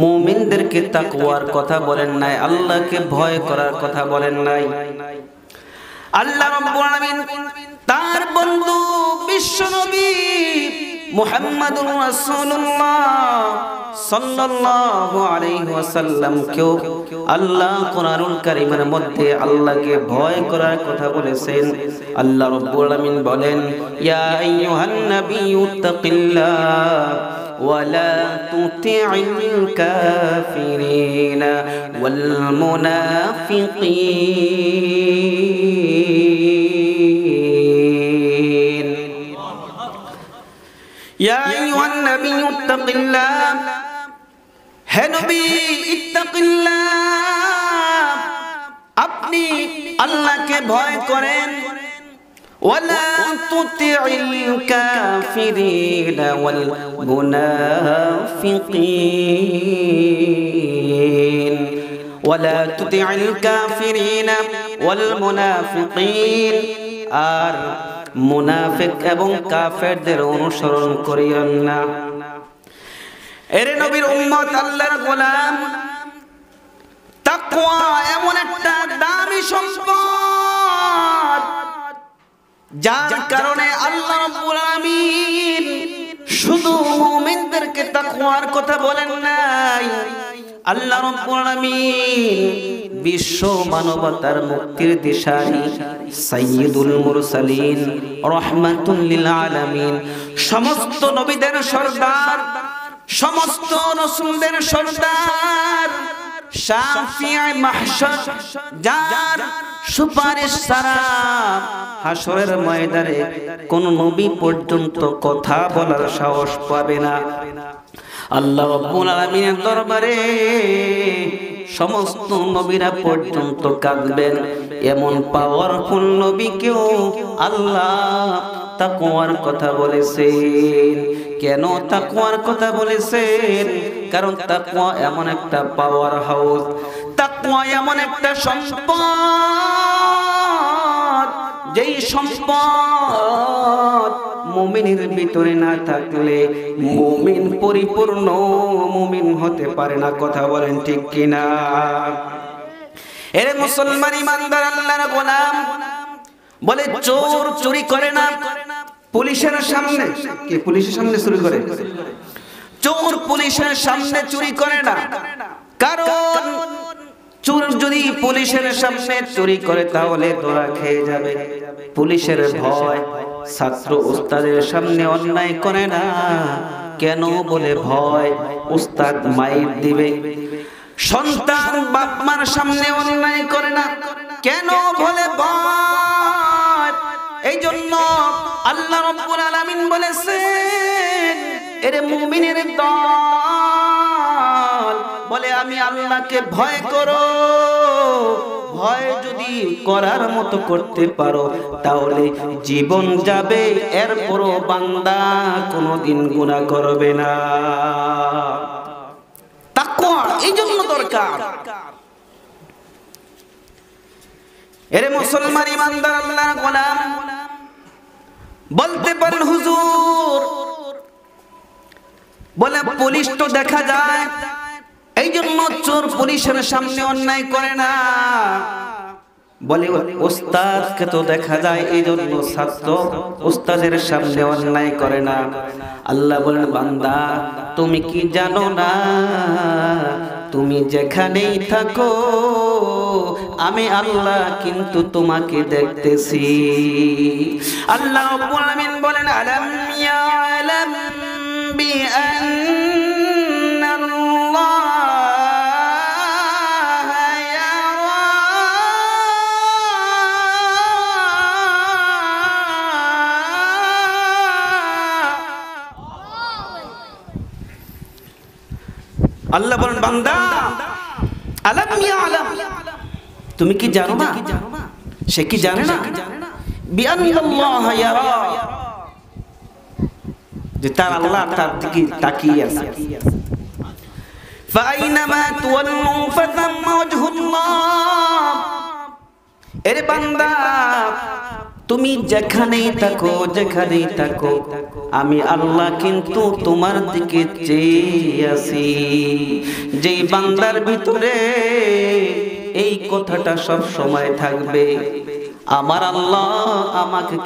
মুমিনদেরকে তাকওয়ার কথা বলেন নাই, আল্লাহকে ভয় করার কথা বলেন নাই। আল্লাহ রাব্বুল আলামিন তার বন্ধু বিশ্বনবী মুহাম্মাদুর রাসূলুল্লাহ সাল্লাল্লাহু আলাইহি ওয়াসাল্লাম কেও আল্লাহ কোরআনুল কারীমের মধ্যে আল্লাহকে ভয় করার কথা বলেছেন। আল্লাহ রাব্বুল আলামিন বলেন, ইয়া আইয়ুহান নাবিয়্যু তাকিল্লাহ ওয়া লা তুতি'ল কাফিরিনা ওয়াল মুনাফিকিন। ইয়া আইয়ুহান নাবিয়্যু ইত্তাকিল্লাহ, হে নবী ইত্তাকিল্লাহ, আপনি আল্লাহকে ভয় করেন। ওয়ালা তুতি'ল কাফিরিনা ওয়াল মুনাফিকিন, ওয়ালা তুতি'ল কাফিরিনা ওয়াল মুনাফিকিন, আর মুনাফিক এবং কাফেরদের অনুসরণ করিয়েন না। এরে নবীর উম্মত, আল্লাহর গোলাম, তাকওয়া এমন একটা দামি সম্পদ যার কারণে আল্লাহ রাব্বুল আলামিন শুধু মুমিনদেরকে তাকওয়ার কথা বলেন নাই, আল্লাহ রাব্বুল আলামিন বিশ্ব মানবতার মুক্তির দিশারি সাইয়্যিদুল মুরসালিন রাহমাতুল লিল আলামিন, সমস্ত নবীদের সরদার, সমস্ত রাসূলদের সরদার, শাফিঈ মাহশর, যার সুপারিশ ছাড়া হাসরের ময়দানে কোন নবী পর্যন্ত কথা বলার সাহস পাবে না। আল্লাহ রাব্বুল আলামিনের দরবারে সমস্ত নবীরা পর্যন্ত কাঁদবেন। এমন পাওয়ারফুল নবীকেও আল্লাহ তাকওয়ার কথা বলেছেন। কেন তাকওয়ার কথা বলেছেন? কারণ তাকওয়া এমন একটা পাওয়ার হাউস, তাকওয়া এমন একটা সম্পদ, যেই সম্পদ মুমিনের ভিতরে না থাকলে মুমিন পরিপূর্ণ মুমিন হতে পারে না। কথা বলেন ঠিক কিনা? এর মুসলমান ইমানদার আল্লাহর গোলাম বলে, চোর চুরি করে না পুলিশের সামনে। কি পুলিশের সামনে চুরি করে? চোর পুলিশের সামনে চুরি করে না, কারণ চোর যদি পুলিশের সামনে চুরি করে তাহলে ধরা খেয়ে যাবে। পুলিশের ভয়। ছাত্র উস্তাদের সামনে অন্যায় করে না, কেন? বলে ভয় উস্তাদ মাইর দিবে। সন্তান বাপ মার সামনে অন্যায় করে না, কেন? বলে ভয়। এই জন্য আল্লাহ রাব্বুল আলামিন বলেছেন, এর মুমিনের দল বলে, আমি আল্লাহকে ভয় করো। ভয় যদি করার মতো করতে পারো তাহলে জীবন যাবে, এরপরও বান্দা কোনোদিন গুনাহ করবে না। তাকওয়া এই জন্য দরকার। এর মুসলমান ইমানদার আল্লাহর গোলাম বলতে পারেন, হুজুর বলে পুলিশ তো দেখা যায়, এই জন্য চোর পুলিশের সামনে অন্যায় করে না। বলে ওস্তাদকে তো দেখা যায়, এই জন্য ছাত্র ওস্তাদের সামনে অন্যায় করে না। আল্লাহ বলেন, বান্দা তুমি কি জানো না, তুমি যেখানেই থাকো আমি আল্লাহ কিন্তু তোমাকে দেখতেছি। আল্লাহ রাব্বুল আলামিন বলেন, আলাম ইয়ালাম বিআন্নাল্লাহা ইয়ারা। আল্লাহ বলেন, বান্দা আলাম ইয়ালাম, তুমি কি জানো না? সে কি জানে না? বিআন্নাল্লাহা ইয়ারা, যে তার আল্লাহ তার দিকে তাকিয়ে আছে। ফাআইনামা তুওয়াল্লু ফাতাম্মা ওয়াজহুল্লাহ। এর বান্দা তুমি যেখানেই থাকো, যেখানেই থাকো আমি আল্লাহ কিন্তু তোমার দিকে চেয়ে আছি। যেই বান্দার ভিতরে এই কথাটা সব সময় থাকবে, আমার আল্লাহ আমাকে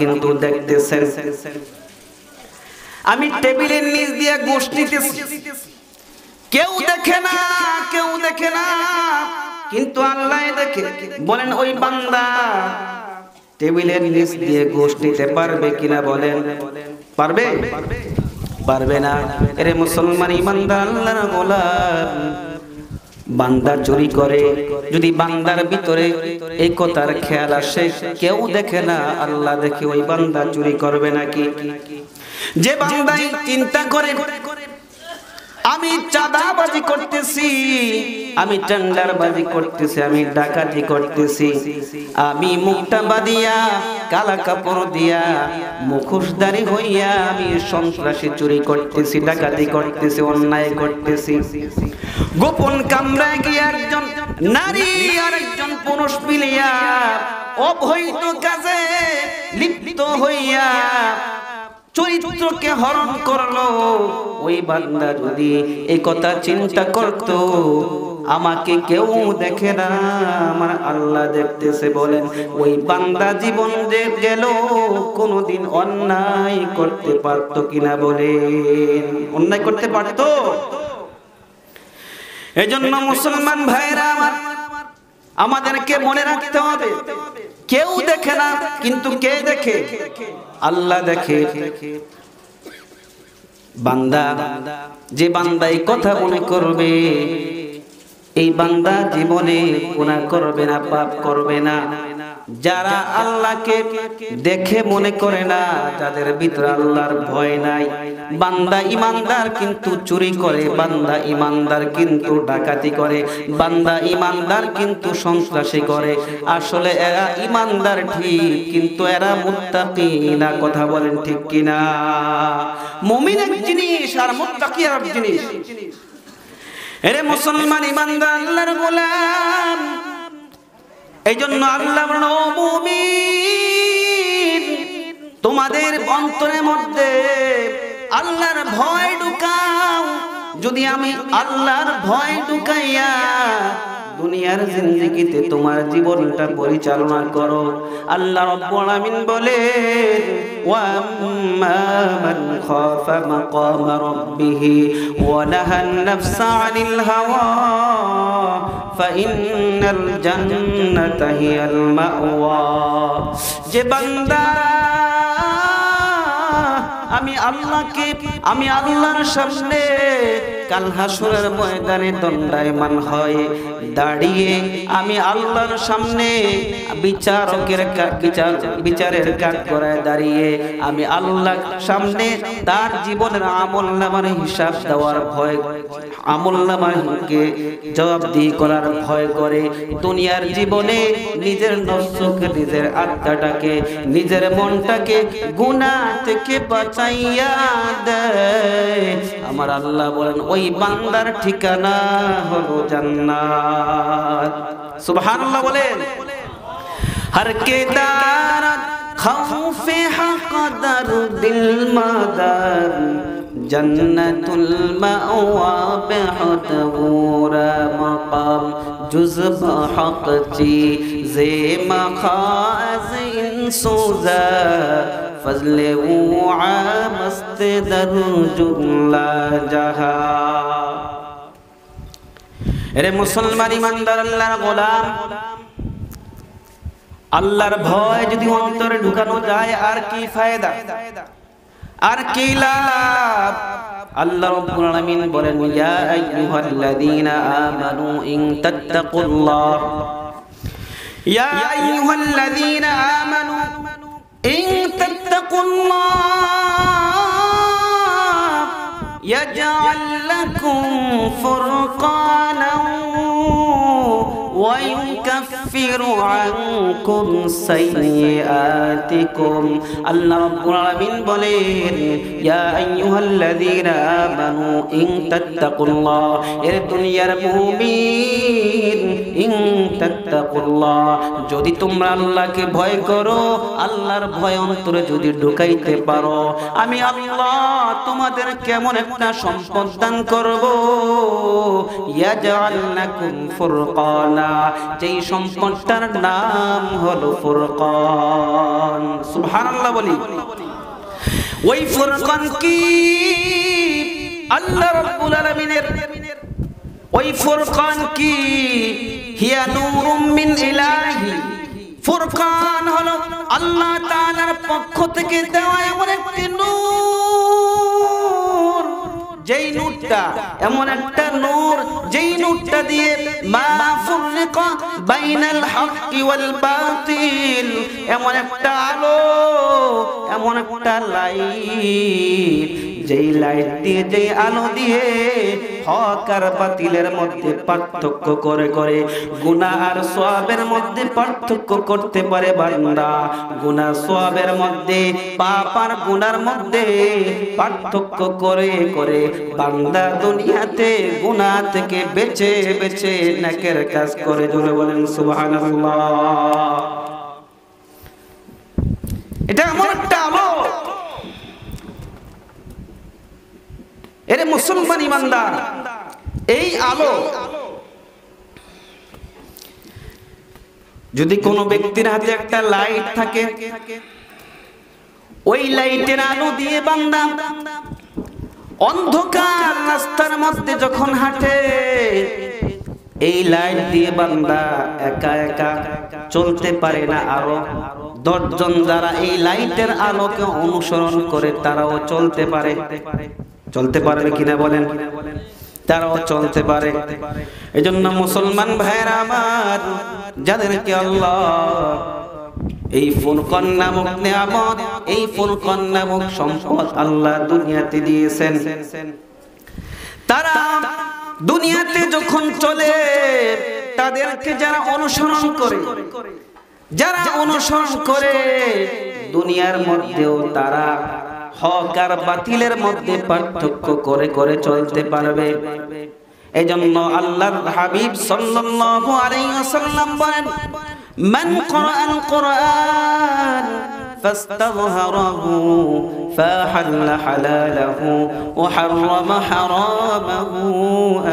কিন্তু দেখতেছেন। আমি টেবিলের নিচ দিয়ে গোশ নিতেছি, কেউ দেখে না, কেউ দেখে না, কিন্তু আল্লাহ দেখে। বলেন, ওই বান্দা টেবিলের নিচ দিয়ে গোশ নিতে পারবে কিনা? বলেন, পারবে? পারবে না। এরে মুসলমান ইমানদার আল্লাহর গোলাম, বান্দা চুরি করে, যদি বান্দার ভিতরে এই কথার খেয়াল আসে, কেউ দেখে না আল্লাহ দেখে, ওই বান্দা চুরি করবে নাকি? যে বান্দা চিন্তা করে আমি চাঁদাবাজি করতেছি, আমি টেন্ডারবাজি করতেছি, আমি ডাকাতি করতেছি, আমি মুখটা বাঁধিয়া কালা কাপড় দিয়া মুখোশধারী হইয়া আমি সন্ত্রাসী চুরি করতেছি, ডাকাতি করতেছি, অন্যায় করতেছি, গোপন কামরায় গিয়ে একজন নারী আর একজন পুরুষ মিলিয়া অবৈধ কাজে লিপ্ত হইয়া চরিত্রকে হরণ করলো, ওই বান্দা যদি এই কথা চিন্তা করতো, আমাকে কেউ দেখে না আমার আল্লাহ দেখতেছে, বলেন ওই বান্দা জীবন যে গেল কোনদিন অন্যায় করতে পারতো কিনা? বলেন, অন্যায় করতে পারতো? এজন্য মুসলমান ভাইরা আমার, আমাদেরকে মনে রাখতে হবে, কেউ দেখে না, কিন্তু কে দেখে? আল্লাহ দেখে। বান্দা, যে বান্দা এই কথা মনে করবে, এই বান্দা জীবনে গুনাহ করবে না, পাপ করবে না। যারা আল্লাহকে দেখে মনে করে না, যাদের ভিতরে আল্লাহর ভয় নাই, বান্দা ইমানদার কিন্তু চুরি করে, বান্দা ইমানদার কিন্তু ডাকাতি করে, বান্দা ইমানদার কিন্তু সন্ত্রাসী করে। আসলে এরা ইমানদার ঠিক, কিন্তু এরা মুত্তাকি না। কথা বলেন ঠিক কিনা? মুমিন এক জিনিস আর মুত্তাকি আর এক জিনিস। এরে মুসলমান ইমানদার আল্লাহর গোলাম, এই জন্য আল্লাহ বলেন, ও মুমিন, তোমাদের অন্তরের মধ্যে আল্লাহর ভয় ঢুকাও। যদি আমি আল্লাহর ভয় ঢুকাইয়া দুনিয়ার জিন্দেগিতে তোমার জীবনটা পরিচালনা করো। আল্লাহ রাব্বুল আলামিন বলেন, ওয়া আম্মা মান খাফা মাকামা রাব্বিহি ওয়া নাহান নাফসা আনিল হাওয়া ফাইন্নাল জান্নাতা হিয়াল মাওয়া। যে বান্দা আমি আল্লাহর সামনে কাল হাসরের ময়দানে দণ্ডায়মান হয়ে দাঁড়িয়ে আমি আল্লাহর সামনে বিচারের কাঠগড়ায় দাঁড়িয়ে আমি আল্লাহর সামনে তার জীবনের আমলনামার হিসাব দেওয়ার ভয়, আমলনামাকে জবাবদিহি করার ভয় করে দুনিয়ার জীবনে নিজের নফসকে, নিজের আত্মাটাকে, নিজের মনটাকে গুনাহ থেকে বাঁচাইয়া দেয়। আমার আল্লাহ বলেন, ওই বান্দার ঠিকানা হলো জান্নাত। সুবহানাল্লাহ বলেন। হর কে দারত খৌফে হকদর দিল মাদার জন্নতুল মাওয়া বেহদুরা মাকাম জুজব হক চি জে মখাজ ইনসুজা ফজলে উআ মস্ত দর জুমলা জাহা। এরে মুসলমান ইমানদার আল্লাহর গোলাম, আল্লাহর ভয় যদি অন্তরে ঢুকানো যায় আর কি ফায়দা, আর কি লাভ? আল্লাহ রাব্বুল আলামিন বলেন, ইয়া আইয়ুহাল্লাযীনা আমানু ইন তাত্তাকুল্লাহ, ইয়া আইয়ুহাল্লাযীনা আমানু ইন তাত্তাকুল্লাহ ইয়াজআল লাকুম ফুরকানান ওয়া ইউকাফিরু আনকুম সাইয়্যাতিকুম। আল্লাহ রাব্বুল আলামিন বলেন, ইয়া আইয়ুহাল্লাযীনা আমানু ইন তাত্তাকুল্লাহ, এর দুনিয়ার মুমিন, ইন তাত্তাকুল্লাহ, যদি তোমরা আল্লাহকে ভয় করো, আল্লাহর ভয় অন্তরে যদি ঢুকাইতে পারো, আমি আল্লাহ তোমাদের কেমন একটা সম্পদ দান করব। ইয়াজআল লাকুম ফুরকানা, যেই সম্পদটার নাম হলো ফুরকান। সুবহানাল্লাহ বলি। ওই ফুরকান কি? আল্লাহ রাব্বুল আলামিনের ওই ফুরকান কি? হিয়া নূরুম মিন ইলাহি, ফুরকান হলো আল্লাহ তাআলার পক্ষ থেকে দেওয়া এমন একটি নূর, যেই নূরটা এমন একটা নূর, যেই নূরটা দিয়ে মা ফুররিকা বাইনাল হক্কি ওয়াল বাতিল, এমন একটা আলো, এমন একটা লাইট, যেই লাইট দিয়ে, যেই আলো দিয়ে হক আর বাতিলের মধ্যে পার্থক্য করে করে, গুনাহ আর সওয়াবের মধ্যে পার্থক্য করতে পারে বান্দা। গুনাহ সওয়াবের মধ্যে, পাপ আর গুনার মধ্যে পার্থক্য করে করে বান্দা দুনিয়াতে গুনাহ থেকে বেঁচে বেঁচে নেকের কাজ করে। জোরে বলেন সুবহানাল্লাহ। এটা এমন একটা আলো। এরে মুসলমান ইমানদার, এই আলো যদি কোনো ব্যক্তির হাতে একটা লাইট থাকে, ওই লাইটের আলো দিয়ে বান্দা অন্ধকার রাস্তার মধ্যে যখন হাঁটে, এই লাইট দিয়ে বান্দা একা একা চলতে পারে না, আরো 10 জন যারা এই লাইটের আলোকে অনুসরণ করে তারাও চলতে পারে। চলতে পারবে কিনা বলেন? তারাও চলতে পারে। এজন্য মুসলমান ভাইরা আমার, যাদেরকে আল্লাহ এই ফুরকান নামক নিয়ামত, এই ফুরকান নামক সম্পদ আল্লাহ দুনিয়াতে দিয়েছেন, তারা দুনিয়াতে যখন চলে, তাদেরকে যারা অনুসরণ করে, যারা অনুসরণ করে, দুনিয়ার মধ্যেও তারা হক আর বাতিলের মধ্যে পার্থক্য করে করে চলতে পারবে। এজন্য আল্লাহর হাবিব সাল্লাল্লাহু আলাইহি ওয়াসাল্লাম বলেন, মান ক্রাআল কুরআন ফাস্তাযহারাহু ফাহাল্লা হালালাহু ওয়া হাররামা হারামাহু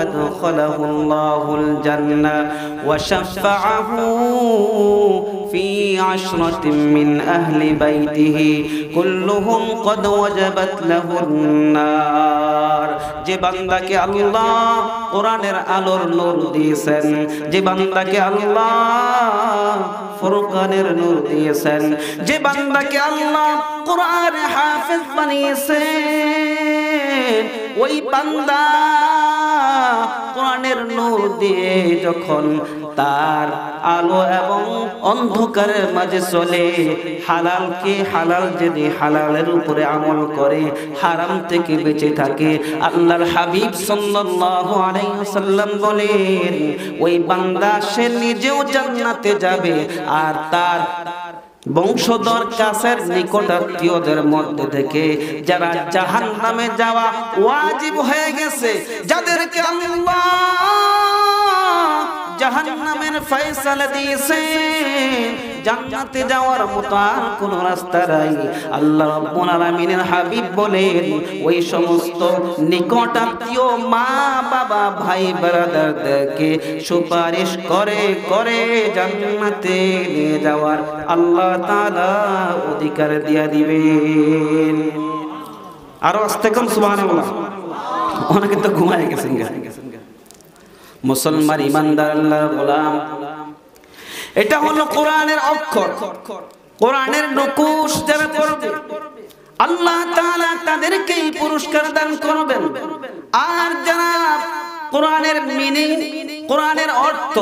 আদখালাহু আল্লাহুল জান্নাহ ওয়া শাফাআহু ফি আশরাতিন মিন আহলি বাইতিহি কুল্লুহুম ক্বাদ ওয়াজাবাত লাহুন নার। যে বান্দাকে আল্লাহ কোরআনের আলোর নূর দিয়েছেন, যে বান্দাকে আল্লাহ ফুরকানের নূর দিয়েছেন, যে বান্দাকে আল্লাহ কোরআনের হাফেজ বানিয়েছেন, ওই বান্দা কোরআনের নূর দিয়ে যখন তার আলো এবং অন্ধকারের মাঝে চলে, হালালকে হালাল যদি হালালের উপরে আমল করে, হারাম থেকে বেঁচে থাকে, আল্লাহর হাবিব সাল্লাল্লাহু আলাইহি ওয়াসাল্লাম বলেন, ওই বান্দা সে নিজেও জান্নাতে যাবে, আর তার বংশধর কাছের নিকটাত্মীয়দের মধ্যে থেকে যারা জাহান্নামে যাওয়া ওয়াজিব হয়ে গেছে, যাদেরকে আল্লাহ জাহান্নামের ফয়সালা দিয়েছে, জান্নাতে যাওয়ার মতো আর কোন রাস্তা নাই। আল্লাহ রাব্বুল আলামিনের হাবিব বলেন, ওই সমস্ত নিকটাত্মীয় মা বাবা ভাই ব্রাদারদেরকে সুপারিশ করে করে জান্নাতে নিয়ে যাওয়ার আল্লাহ তাআলা অধিকার দিয়া দিবেন। আরো আস্তে কম সুবহানাল্লাহ। অনেকে তো ঘুমায় গেছেন। মুসলমান ইমানদার আল্লাহর গোলাম, এটা হলো কোরআনের অক্ষর, কোরআনের নকুশ যারা করবে আল্লাহ তাআলা তাদেরকেই পুরস্কার দান করবেন। আর যারা কোরআনের মিনিং, কোরআনের অর্থ,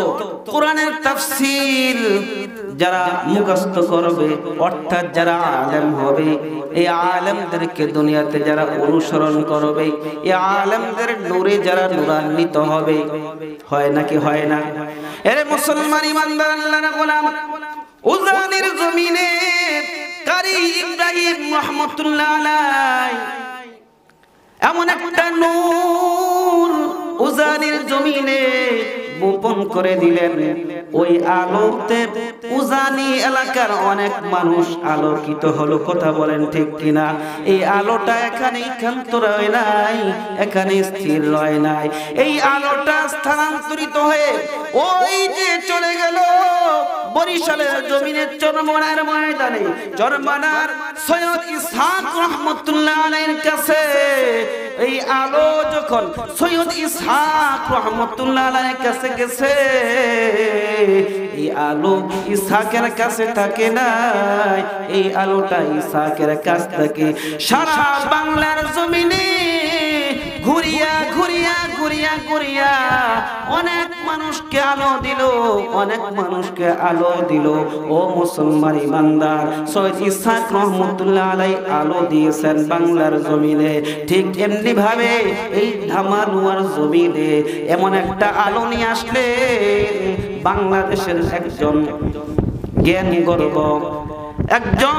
কোরআনের তাফসীর যারা মুখস্থ করবে, অর্থাৎ যারা আলেম হবে, এই আলেমদেরকে দুনিয়াতে যারা অনুসরণ করবে, এই আলেমদের নূরে যারা নূরান্বিত হবে, হয় নাকি হয় না? এরে মুসলমান ইমানদার আল্লাহর গোলাম, উজানির জমিনে কারি ইব্রাহিম রাহমাতুল্লাহ আলাইহি এমন একটা নূর উজানির জমিনে বপন করে দিলেন। ওই আলোতে উজানি এলাকার অনেক মানুষ আলোকিত হলো। কথা বলেন ঠিক কিনা? এই আলোটা এখানে ক্ষান্ত রয় নাই, এখানে স্থির রয় নাই। এই আলোটা স্থানান্তরিত হয়ে ওই যে চলে গেল বরিশালের জমিনের চরমনার ময়দানে, চরমনার সৈয়দ ইসহাক রাহমাতুল্লাহ আলাইহির কাছে এই আলো যখন সৈয়দ ইসহাক রাহমাতুল্লাহ আলাইহির কাছে গেছে, এই আলো ইসহাকের কাছে থাকে না, এই আলোটা ইসহাকের কাছ থেকে সারা বাংলার জমিনে ঘুরিয়া ঘুরিয়া ঘুরিয়া ঘুরিয়া অনেক মানুষকে আলো দিল, অনেক মানুষকে আলো দিল। ও মুসলমান ইমানদার, সৈয়দ ইসহাক রাহমাতুল্লাহ আলাইহি আলো দিয়েছেন বাংলার জমিনে। ঠিক এমনি ভাবে এই ধামালুয়ার জমিনে এমন একটা আলো নিয়ে আসলে বাংলাদেশের একজন জ্ঞান গর্ব, একজন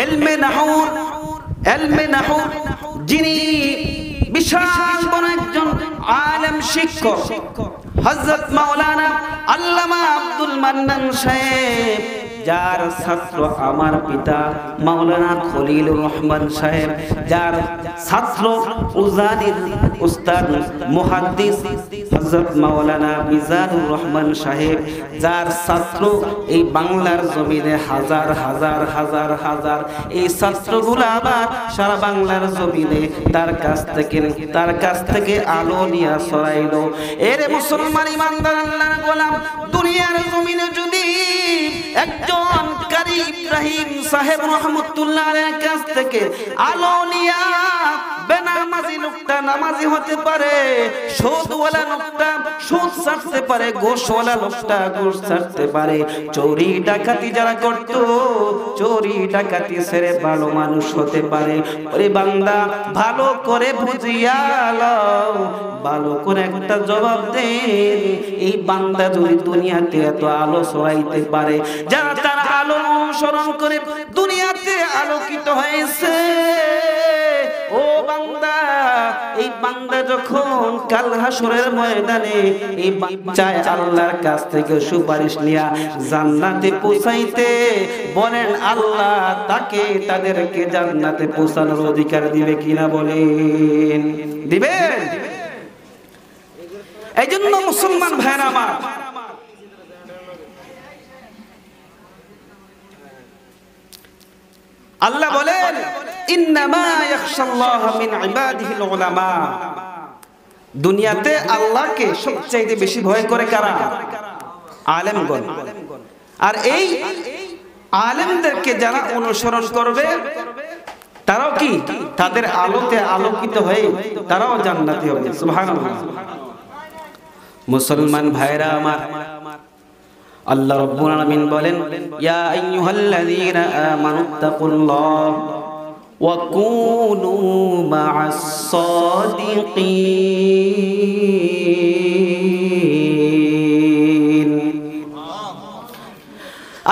এলমে নাহু যিনি বিশাল বড় একজন আলেম শিক্ষক, হযরত মাওলানা আল্লামা আব্দুল মান্নান সাহেব যার ছাত্র আমার পিতা মাওলানা খলিলুর রহমান সাহেব, যার ছাত্র উজানির উস্তাদ মুহাদ্দিস হযরত মাওলানা মিজানুর রহমান সাহেব, যার ছাত্র এই বাংলার জমিনে হাজার হাজার হাজার হাজার, এই ছাত্রগুলো আবার সারা বাংলার জমিনে তার কাছ থেকে আলো নিয়ে ছড়াইলো। এর মুসলমান ইমানদার আল্লাহর গোলাম, দুনিয়ার জমিনে যদি একজন কারি ইব্রাহিম সাহেব রহমতুল্লাহ আলাইহির কাছ থেকে আলো নিয়া বেনামাজি লোকটা নামাজি হতে পারে, সুদওয়ালা লোকটা সুদ ছাড়তে পারে, ঘুষওয়ালা লোকটা ঘুষ ছাড়তে পারে, চোরি ডাকাতি যারা করত চোরি ডাকাতি ছেড়ে ভালো মানুষ হতে পারে। ওরে বান্দা, ভালো করে বুঝিয়া লও, ভালো করে একটা জবাব দে। এই বান্দা যদি দুনিয়াতে এত আলো ছড়াইতে পারে, যারা তার আলো অনুসরণ করে দুনিয়াতে আলোকিত হয়েছে, ও বান্দা, এই বান্দা যখন কাল হাসরের ময়দানে এই চায় আল্লাহর কাছ থেকে সুপারিশ নিয়া জান্নাতে পৌঁছাইতে, বলেন আল্লাহ তাদেরকে জান্নাতে পৌঁছানোর অধিকার দিবে কিনা? বলেন দিবেন? এই জন্য মুসলমান ভাইরা আমার, আল্লাহ বলেন ইন্নামা ইয়াখশাল্লাহ মিন ইবাদিহিল উলামা। দুনিয়াতে আল্লাহকে সবচেয়ে বেশি ভয় করে কারা? আলেমগণ। আর এই আলেমদেরকে যারা অনুসরণ করবে তারাও কি তাদের আলোতে আলোকিত হয়ে তারাও জান্নাতি হবে। সুবহানাল্লাহ। মুসলমান ভাইরা আমার, আল্লাহ রাব্বুল আলামিন বলেন ইয়া আইয়ুহাল্লাযীনা আমানুত্তাকুল্লাহ ওয়া কুনু মা'আস সাদিকিন।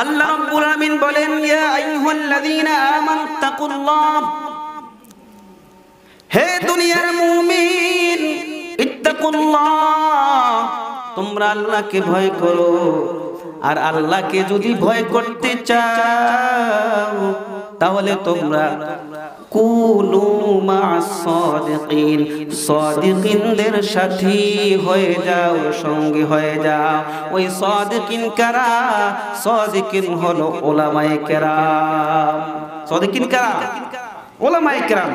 আল্লাহ রাব্বুল আলামিন বলেন ইয়া আইয়ুহাল্লাযীনা আমানুত্তাকুল্লাহ, হে দুনিয়ার মুমিন, ইত্তাকুল্লাহ, তোমরা আল্লাহকে ভয় করো। আর আল্লাহকে যদি ভয় করতে চাও তাহলে তোমরা কুনু মা'আস সাদিকিন, সাদিকিনদের সাথী হয়ে যাও, সঙ্গী হয়ে যাও। ওই সাদিকিন কারা? সাদিকিন হলো উলামায়ে কেরাম। সাদিকিন কারা? উলামায়ে কেরাম।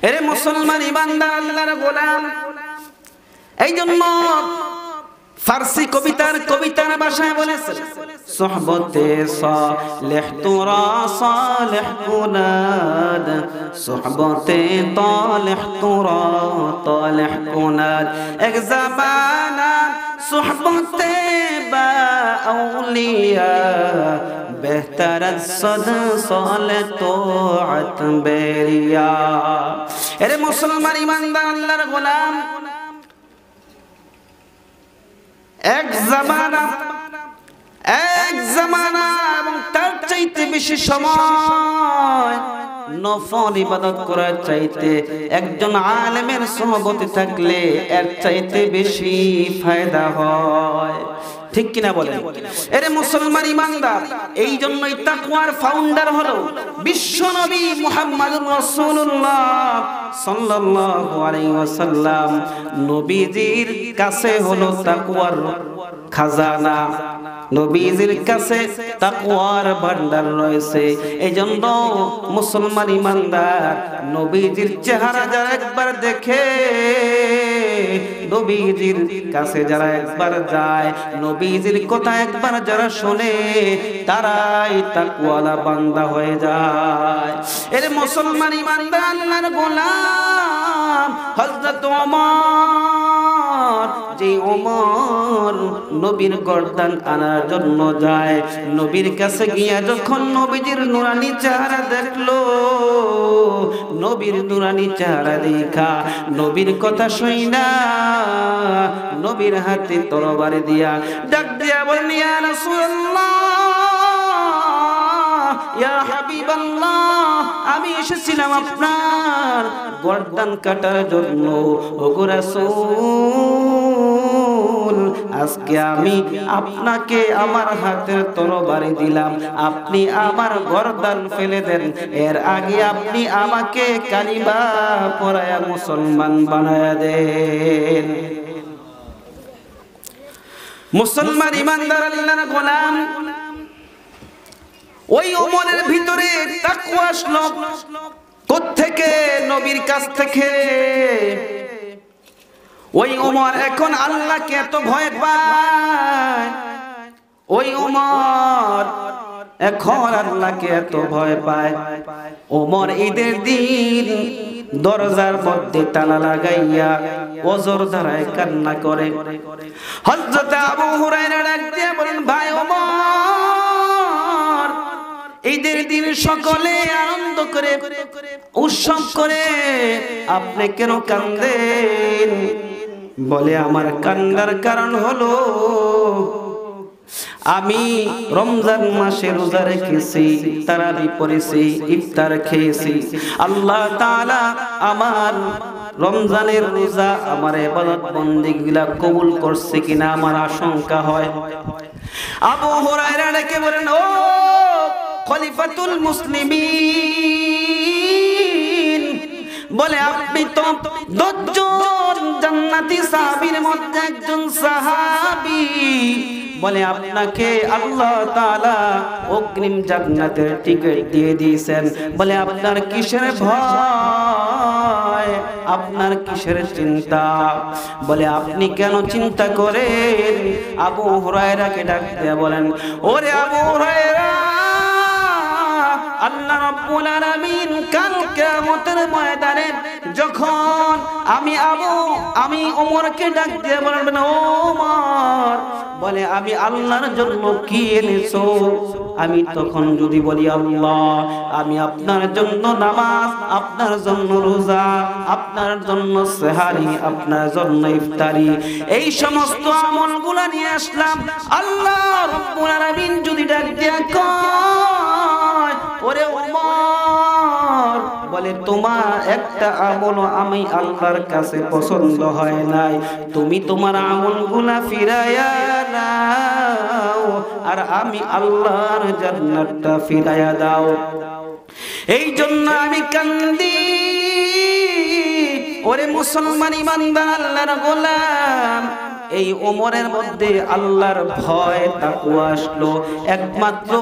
এরে মুসলমান ইমানদার আল্লাহর গোলাম, এই জন্য ফারসি কবিতার ভাষায় বলেছে সোহবতে সালেহ তোরা সালেহ কুনাদ, সোহবতে তালেহ তোরা তালেহ কুনাদ, এক জামানা সোহবতে বা আউলিয়া বেহতর সদ সালে তোআত বেরিয়া। এরে মুসলমান ইমানদার আল্লাহর গোলাম, এক জামানা এবং তার চাইতে বেশি সময় নফল ইবাদত করার চাইতে একজন আলেমের সুহবতে থাকলে এর চাইতে বেশি ফায়দা হয়। ঠিক কিনা বলেন? এরে মুসলমান ইমানদার, এই জন্যই তাকওয়ার ফাউন্ডার হলো বিশ্বনবী মুহাম্মদুর রাসূলুল্লাহ সাল্লাল্লাহু আলাইহি ওয়াসাল্লাম। নবীজির কাছে হলো তাকওয়ার খাজানা, নবীজির কাছে তাকওয়ার ভান্ডার রয়েছে। এইজন্য মুসলমান ইমানদার নবীজির চেহারা যারা একবার দেখে, নবীজির কাছে যারা একবার যায়, নবীজির কথা একবার যারা শুনে, তারাই তাকওয়ালা বান্দা হয়ে যায়। এর মুসলমান ইমানদার আল্লাহর গোলাম হযরত ওমর, যে ওমর নবীর গর্দান আনার জন্য যায়, নবীর কাছে গিয়া যখন নবীজির নুরানি চেহারা দেখলো, নবীর নুরানি চেহারা দেখা নবীর কথা শুইনা নবীর হাতে তরবারি দিয়া ডাক দিয়া বলেন ইয়া রাসূলুল্লাহ, ইয়া হাবিবাল্লাহ, আমি এসেছিলাম আপনার গর্দান কাটার জন্য। ওগো রাসূল, আজকে আমি আপনাকে আমার হাতের তরবারি দিলাম, আপনি আমার গর্দান ফেলে দেন, এর আগে আপনি আমাকে কালিমা পড়ায়া মুসলমান বানায়া দেন। মুসলমান ইমানদার আল্লাহর গোলাম, ওই ওমরের ভিতরে তাকওয়া আসলো কোত্থেকে? নবীর কাছ থেকে। ওই ওমর এখন আল্লাহকে এত ভয় পায়, ওই ওমর এখন আল্লাহকে এত ভয় পায়। ওমর ঈদের দিন দরজার মধ্যে তালা লাগাইয়া ওজর ধারায় কান্না করে। হযরত আবু হুরায়রা ডাক দিয়ে বলেন, ভাই ওমর, ঈদের দিন সকলে আনন্দ করে উৎসব করে, আপনি কেন কান্দেন? বলে, আমার কান্নার কারণ হলো আমি রমজান মাসে রোজা রেখেছি, তারাবি পড়েছি, ইফতার খেয়েছি। আল্লাহ তাআলা আমার রমজানের রোজা, আমার ইবাদত বন্দেগিগুলা কবুল করছে কিনা আমার আশঙ্কা হয়। আবু হুরায়রা ডেকে বলেন, ও খলিফাতুল মুসলিমিন, বলে আপনি তো 10 জন জান্নাতি সাহাবীর মধ্যে একজন সাহাবী, বলে আপনাকে আল্লাহ তাআলা অগ্রিম জান্নাতের টিকিট দিয়ে দিয়েছেন। বলে আপনার কিসের ভয়, আপনার কিসের চিন্তা? বলে আপনি কেন চিন্তা করেন? আবু হুরায়রাকে ডাক দিয়ে বলেন, ওরে আবু হুরায়রা, আল্লাহ রাব্বুল আলামিন কাল কিয়ামতের ময়দানে যখন আমি ওমরকে ডাক দিয়ে বলবেন, ও ওমর, বলে আমি আল্লাহর জন্য কি এনেছো? আমি তখন যদি বলি, আল্লাহ, আমি আপনার জন্য নামাজ, আপনার জন্য রোজা, আপনার জন্য সেহারি, আপনার জন্য ইফতারি, এই সমস্ত আমলগুলো নিয়ে আসলাম, আল্লাহ রাব্বুল আলামিন যদি ডাক দিয়ে কয়, ওরে ওমর, বলে তোমার একটা আমলও আমি আল্লাহর কাছে পছন্দ হয় নাই, তুমি তোমার আমলগুলা ফিরাইয়া দাও, আর আমি আল্লাহর জান্নাতটা ফিরাইয়া দাও। এই জন্য আমি কান্দি। ওরে মুসলমান ইমানদার আল্লাহর গোলাম, এই ওমরের মধ্যে আল্লাহর ভয় তাকওয়া আসলো একমাত্র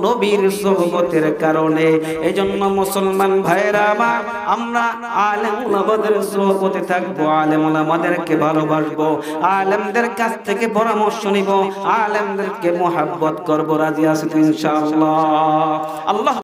নবীর সোহবতের কারণে। এজন্য মুসলমান ভাইরা আমার, আমরা আলেম ওলামাদের সোহবতে থাকবো, আলেম ওলামাদেরকে ভালোবাসবো, আলেমদের কাছ থেকে পরামর্শ নিব, আলেমদেরকে মুহাব্বত করব। রাজি আছেন ইনশাআল্লাহ? আল্লাহ